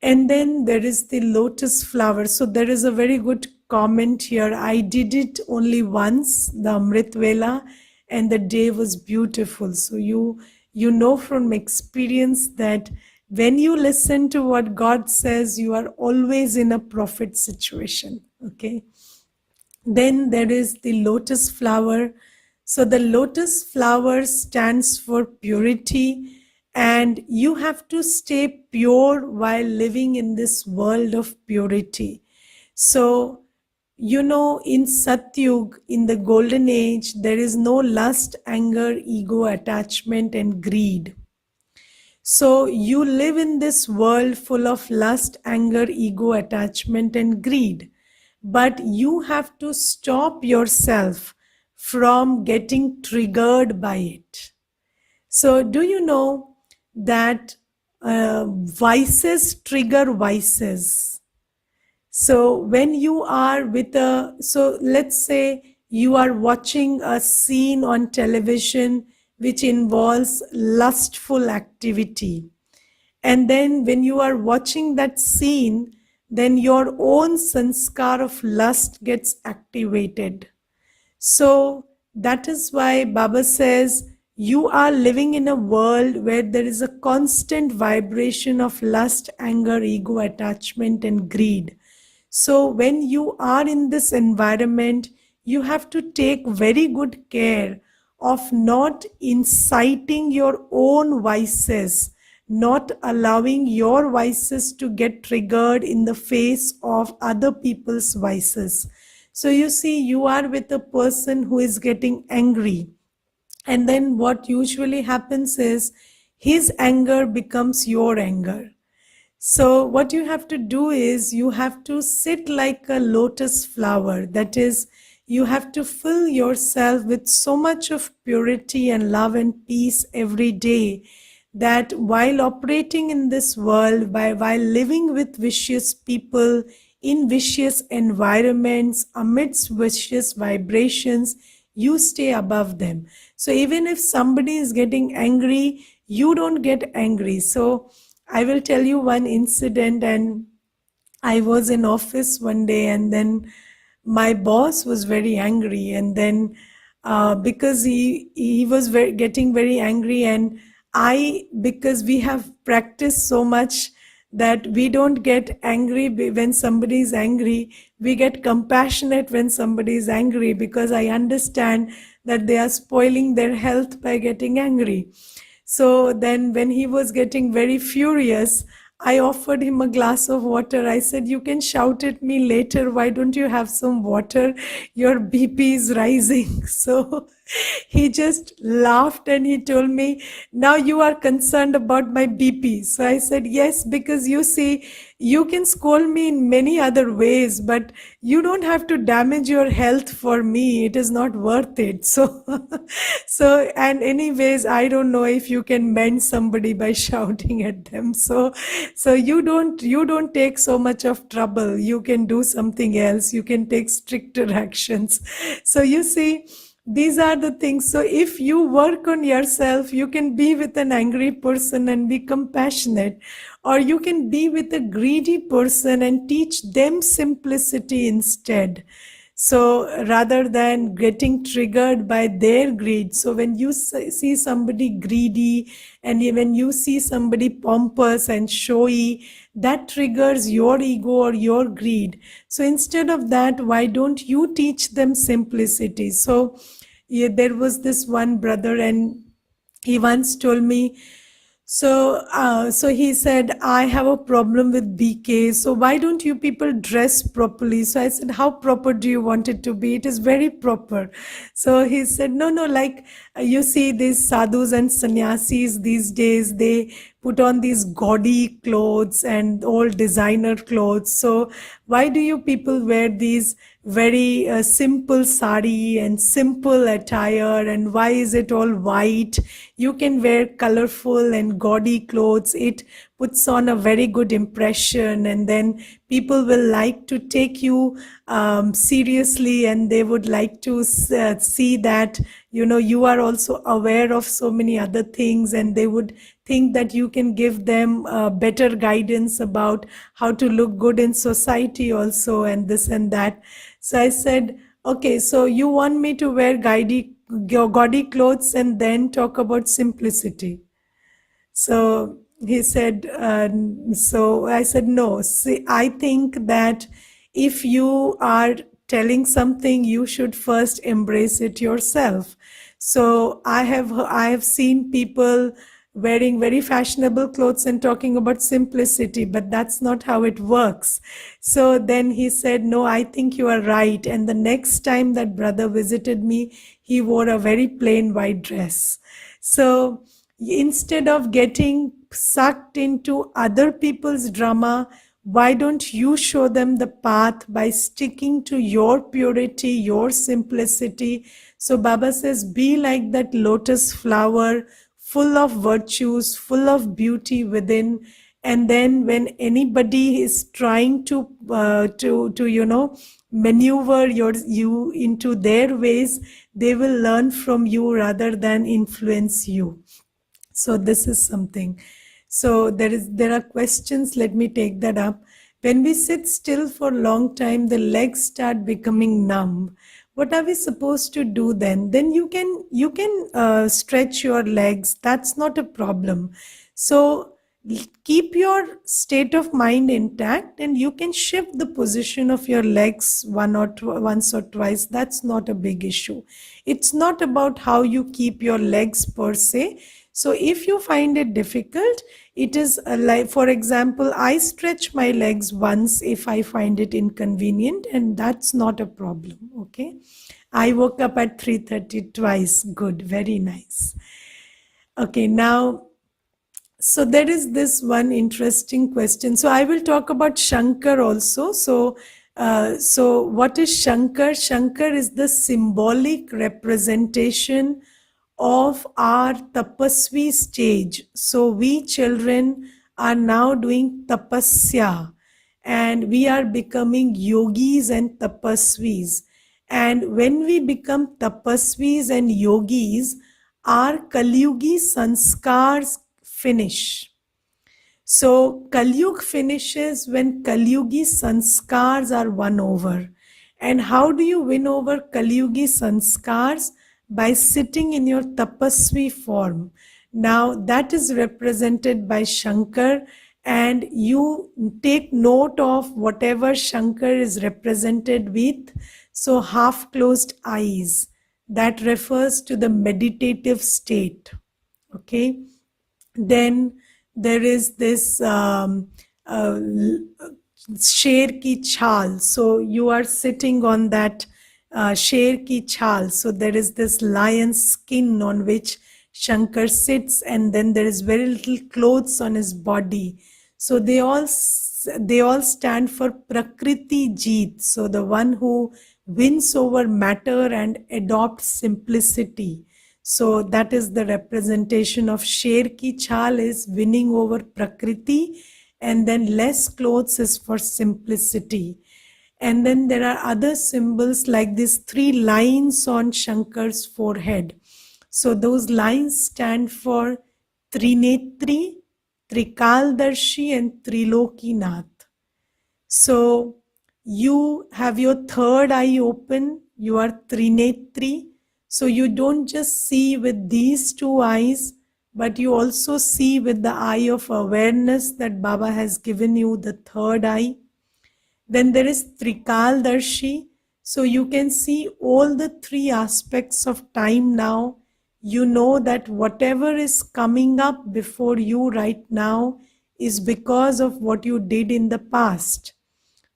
And then there is the lotus flower. So there is a very good comment here. I did it only once, the Amrit Vela, and the day was beautiful. So you know from experience that when you listen to what God says, you are always in a prophet situation. Okay. Then there is the lotus flower. So the lotus flower stands for purity, and you have to stay pure while living in this world of purity. So, in Satyug, in the golden age, there is no lust, anger, ego, attachment, and greed. So you live in this world full of lust, anger, ego, attachment, and greed. But you have to stop yourself from getting triggered by it. So, do you know that vices trigger vices? So, when you are so let's say you are watching a scene on television which involves lustful activity. And then when you are watching that scene, then your own sanskar of lust gets activated. So that is why Baba says you are living in a world where there is a constant vibration of lust, anger, ego, attachment, and greed. So when you are in this environment, you have to take very good care of not inciting your own vices, not allowing your vices to get triggered in the face of other people's vices. So you see, you are with a person who is getting angry. And then what usually happens is his anger becomes your anger. So what you have to do is you have to sit like a lotus flower. That is, you have to fill yourself with so much of purity and love and peace every day, that while operating in this world, while living with vicious people, in vicious environments, amidst vicious vibrations, you stay above them. So even if somebody is getting angry, you don't get angry. So I will tell you one incident, and I was in office one day, and then my boss was very angry, and then because he was getting very angry, and I, because we have practiced so much that we don't get angry when somebody is angry, we get compassionate when somebody is angry, because I understand that they are spoiling their health by getting angry. So then, when he was getting very furious, I offered him a glass of water. I said, "You can shout at me later. Why don't you have some water? Your BP is rising." So he just laughed and he told me, "Now you are concerned about my BP." So I said, "Yes, because you see, you can scold me in many other ways, but you don't have to damage your health for me. It is not worth it." So, and anyways, I don't know if you can mend somebody by shouting at them. So you don't take so much of trouble. You can do something else. You can take stricter actions. So you see, these are the things. So if you work on yourself, you can be with an angry person and be compassionate, or you can be with a greedy person and teach them simplicity instead. So rather than getting triggered by their greed, so when you see somebody greedy, and when you see somebody pompous and showy, that triggers your ego or your greed. So instead of that, why don't you teach them simplicity? So yeah, there was this one brother, and he once told me, so he said, "I have a problem with BK. So why don't you people dress properly?" So I said, "How proper do you want it to be? It is very proper." So he said, "No, no, like you see these sadhus and sannyasis these days, they put on these gaudy clothes and all designer clothes. So why do you people wear these very simple sari and simple attire, and why is it all white? You can wear colorful and gaudy clothes. It puts on a very good impression, and then people will like to take you seriously, and they would like to see that you are also aware of so many other things, and they would think that you can give them better guidance about how to look good in society also, and this and that." So I said, "Okay, so you want me to wear gaudy clothes and then talk about simplicity?" So he said, so I said, "No, see, I think that if you are telling something, you should first embrace it yourself." So I have seen people wearing very fashionable clothes and talking about simplicity, but that's not how it works. So then he said, "No, I think you are right." And the next time that brother visited me, he wore a very plain white dress. So instead of getting sucked into other people's drama, why don't you show them the path by sticking to your purity, your simplicity? So Baba says, be like that lotus flower, full of virtues, full of beauty within. And then when anybody is trying to maneuver you into their ways, they will learn from you rather than influence you. So this is something. So there are questions. Let me take that up. When we sit still for a long time, the legs start becoming numb. What are we supposed to do then? Then you can stretch your legs. That's not a problem. So keep your state of mind intact, and you can shift the position of your legs once or twice. That's not a big issue. It's not about how you keep your legs per se. So if you find it difficult, it is like, for example, I stretch my legs once if I find it inconvenient, and that's not a problem. Okay, I woke up at 3:30 twice. Good, very nice. Okay, now, so there is this one interesting question. So I will talk about Shankar also. So what is Shankar? Shankar is the symbolic representation of our tapasvi stage. So we children are now doing tapasya, and we are becoming yogis and tapasvis. And when we become tapasvis and yogis, our Kalyugi sanskars finish. So Kalyug finishes when Kalyugi sanskars are won over. And how do you win over Kalyugi sanskars? By sitting in your tapasvi form. Now that is represented by Shankar, and you take note of whatever Shankar is represented with. So half closed eyes, that refers to the meditative state. Okay, then there is this sher ki chal. So you are sitting on that sher ki chal. So there is this lion's skin on which Shankar sits, and then there is very little clothes on his body. So they all stand for Prakriti Jeet. So the one who wins over matter and adopts simplicity. So that is the representation of Sher ki chal is winning over Prakriti, and then less clothes is for simplicity. And then there are other symbols like these three lines on Shankar's forehead. So those lines stand for Trinetri, Trikaldarshi, and Trilokinath. So you have your third eye open, you are Trinetri. So you don't just see with these two eyes, but you also see with the eye of awareness that Baba has given you, the third eye. Then there is Trikaldarshi. So you can see all the three aspects of time now. You know that whatever is coming up before you right now is because of what you did in the past,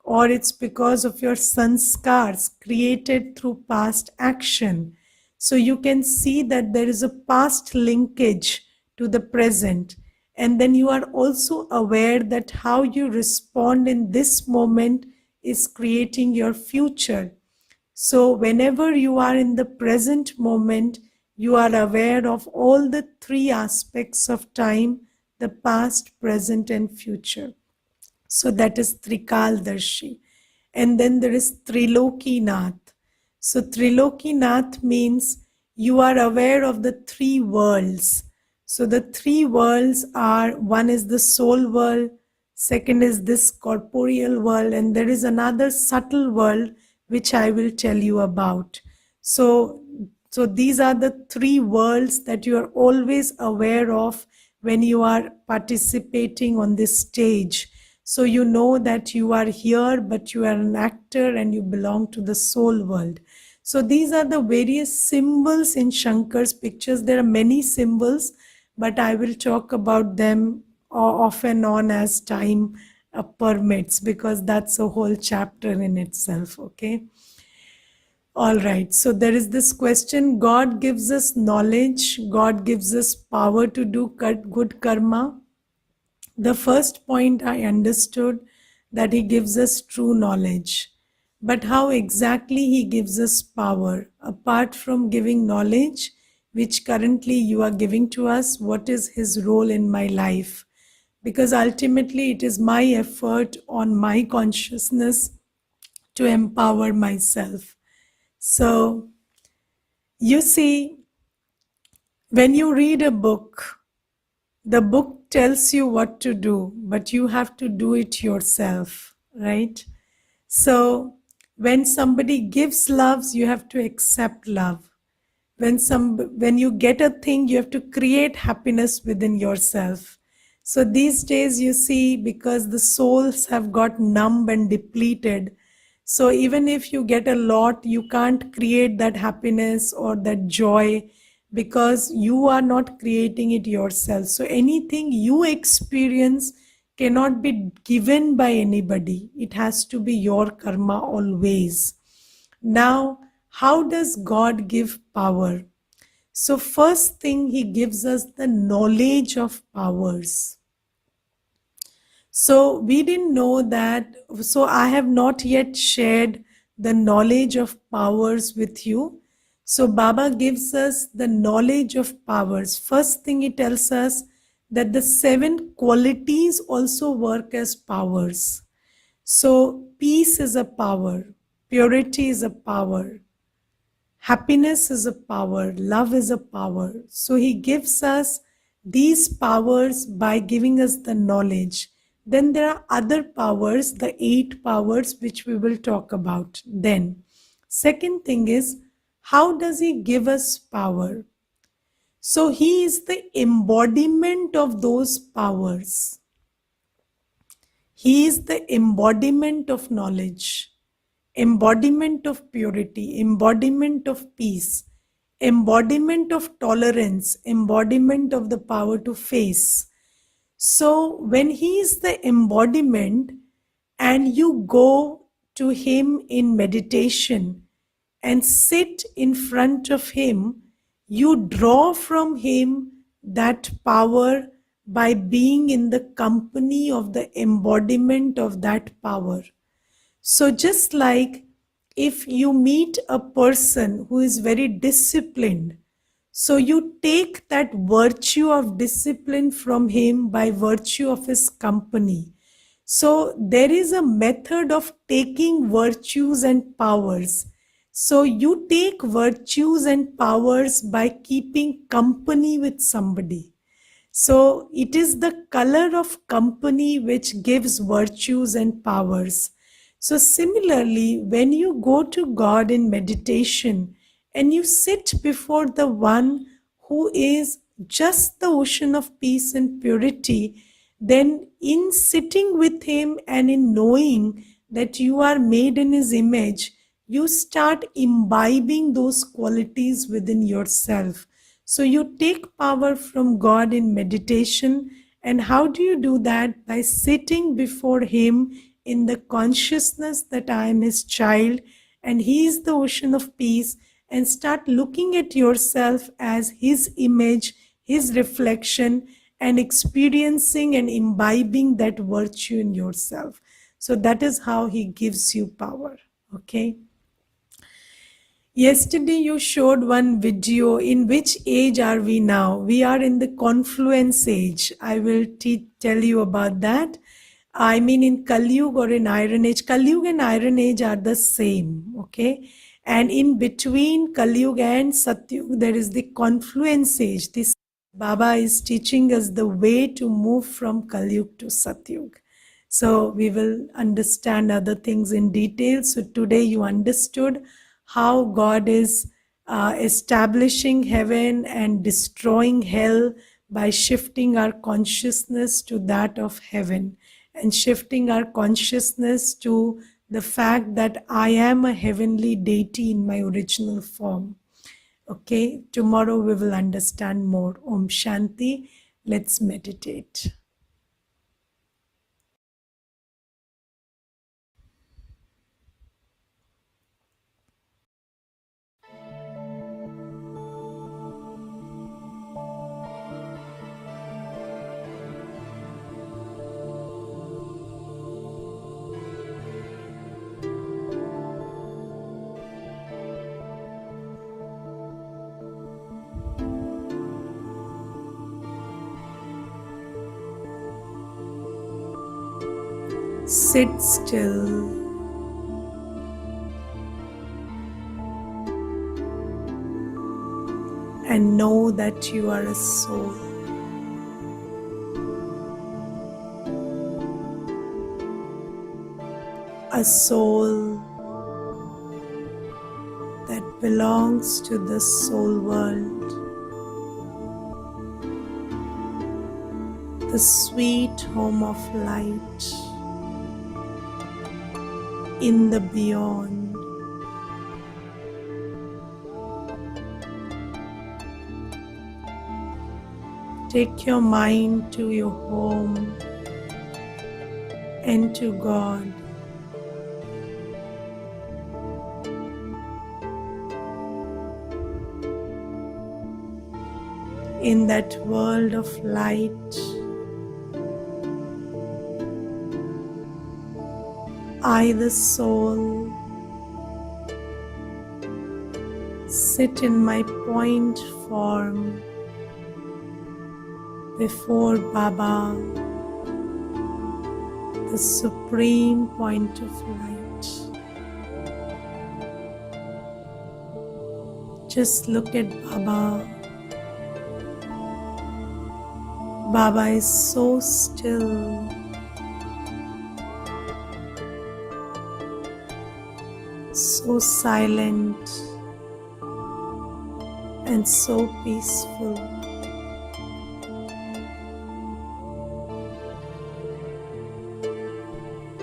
or it's because of your sanskars created through past action. So you can see that there is a past linkage to the present. And then you are also aware that how you respond in this moment is creating your future. So whenever you are in the present moment, you are aware of all the three aspects of time: the past, present, and future. So that is Trikaldarshi. And then there is Trilokinath. So Trilokinath means you are aware of the three worlds. So the three worlds are, one is the soul world, second is this corporeal world, and there is another subtle world which I will tell you about. So these are the three worlds that you are always aware of when you are participating on this stage. So you know that you are here, but you are an actor and you belong to the soul world. So these are the various symbols in Shankar's pictures. There are many symbols, but I will talk about them off and on as time permits, because that's a whole chapter in itself. Okay. All right. So there is this question: God gives us knowledge, God gives us power to do good karma. The first point I understood, that He gives us true knowledge. But how exactly He gives us power? Apart from giving knowledge, which currently you are giving to us, what is His role in my life? Because ultimately it is my effort on my consciousness to empower myself. So, you see, when you read a book, the book tells you what to do, but you have to do it yourself, right? So when somebody gives love, you have to accept love. When you get a thing, you have to create happiness within yourself. So these days, you see, because the souls have got numb and depleted, so even if you get a lot, you can't create that happiness or that joy, because you are not creating it yourself. So anything you experience cannot be given by anybody. It has to be your karma always. Now, how does God give power? So first thing, He gives us the knowledge of powers. So we didn't know that. So I have not yet shared the knowledge of powers with you. So Baba gives us the knowledge of powers. First thing, He tells us that the 7 qualities also work as powers. So peace is a power, purity is a power, happiness is a power, love is a power. So He gives us these powers by giving us the knowledge. Then there are other powers, the 8 powers, which we will talk about then. Second thing is, how does he give us power? So he is the embodiment of those powers. He is the embodiment of knowledge, embodiment of purity, embodiment of peace, embodiment of tolerance, embodiment of the power to face. So when he is the embodiment and you go to him in meditation and sit in front of him, you draw from him that power by being in the company of the embodiment of that power. So, just like if you meet a person who is very disciplined, so you take that virtue of discipline from him by virtue of his company. So, there is a method of taking virtues and powers. So, you take virtues and powers by keeping company with somebody. So it is the color of company which gives virtues and powers. So similarly, when you go to God in meditation and you sit before the one who is just the ocean of peace and purity, then in sitting with him and in knowing that you are made in his image, you start imbibing those qualities within yourself. So you take power from God in meditation. And how do you do that? By sitting before him in the consciousness that I am his child and he is the ocean of peace, and start looking at yourself as his image, his reflection, and experiencing and imbibing that virtue in yourself. So that is how he gives you power. Okay. Yesterday you showed one video. In which age are we now? We are in the confluence age. I will tell you about that. I mean, in Kali Yuga or in Iron Age. Kali Yuga and Iron Age are the same, okay? And in between Kali Yuga and Satyuga, there is the confluence age. This Baba is teaching us the way to move from Kali Yuga to Satyuga. So we will understand other things in detail. So today you understood how God is establishing heaven and destroying hell by shifting our consciousness to that of heaven and shifting our consciousness to the fact that I am a heavenly deity in my original form. Okay, tomorrow we will understand more. Om Shanti. Let's meditate. Sit still and know that you are a soul. A soul that belongs to the soul world, the sweet home of light in the beyond. Take your mind to your home and to God. In that world of light, I, the soul, sit in my point form before Baba, the supreme point of light. Just look at Baba. Baba is so still, so silent, and so peaceful.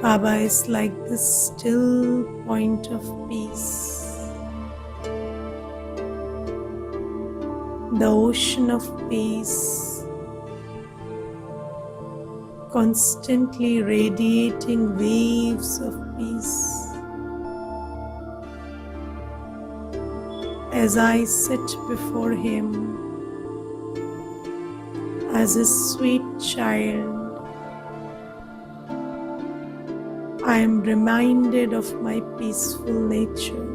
Baba is like this still point of peace, the ocean of peace, constantly radiating waves of peace. As I sit before Him as a sweet child, I am reminded of my peaceful nature.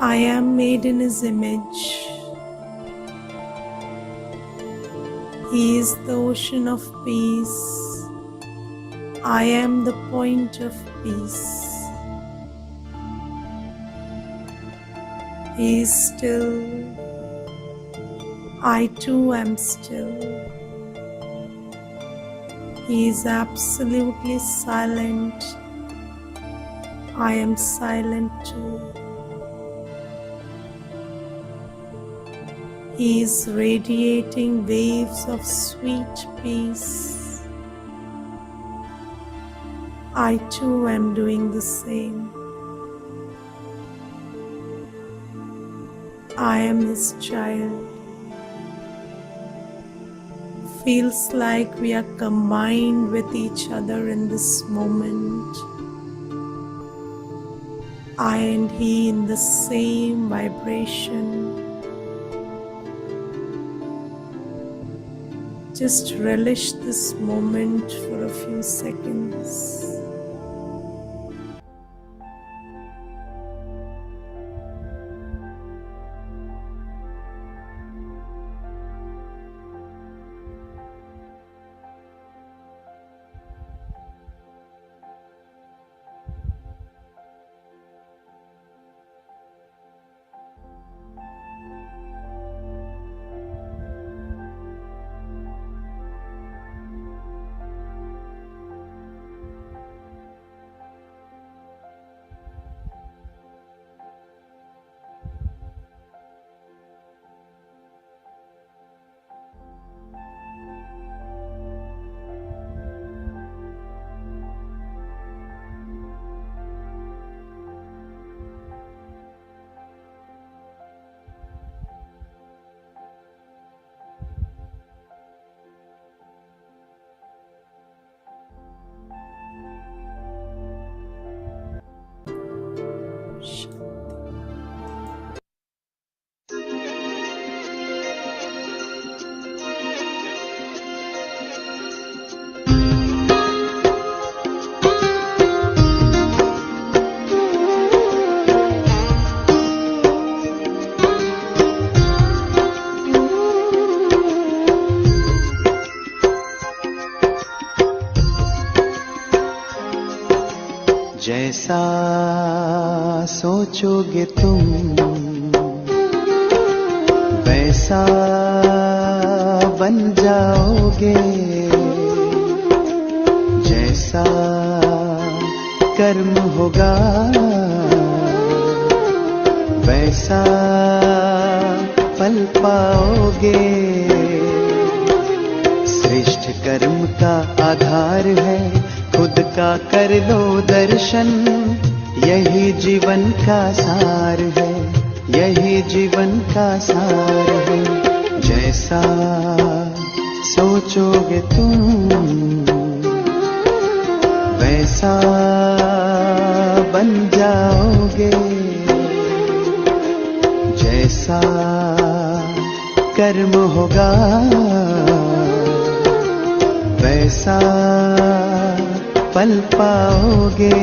I am made in His image. He is the ocean of peace. I am the point of peace. He is still. I too am still. He is absolutely silent. I am silent too. He is radiating waves of sweet peace. I too am doing the same. I am His child. Feels like we are combined with each other in this moment. I and He in the same vibration. Just relish this moment for a few seconds. जैसा सोचोगे तुम वैसा बन जाओगे, जैसा कर्म होगा वैसा फल पाओगे। श्रेष्ठ कर्म का आधार है खुद का कर लो दर्शन, यही जीवन का सार है, यही जीवन का सार है। जैसा सोचोगे तुम वैसा बन जाओगे, जैसा कर्म होगा वैसा फल पाओगे।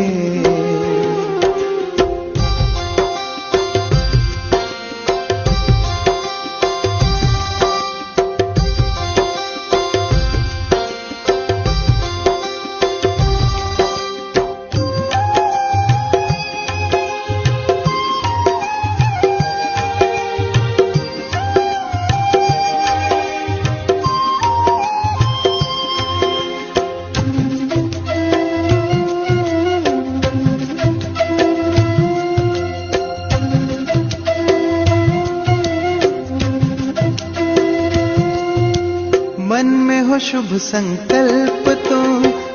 शुभ संकल्प तो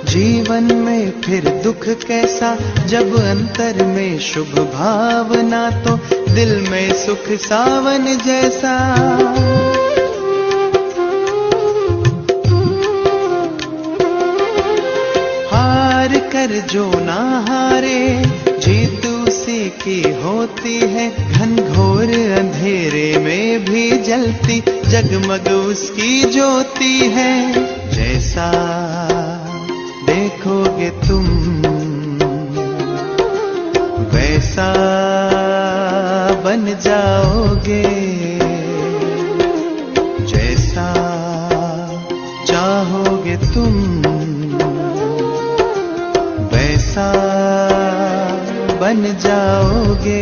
जीवन में फिर दुख कैसा, जब अंतर में शुभ भावना तो दिल में सुख सावन जैसा। हार कर जो ना हारे, जीत उसी की होती है, घनघोर अंधेरे में भी जलती जगमग उसकी ज्योति है। जैसा देखोगे तुम वैसा बन जाओगे, जैसा चाहोगे तुम वैसा बन जाओगे।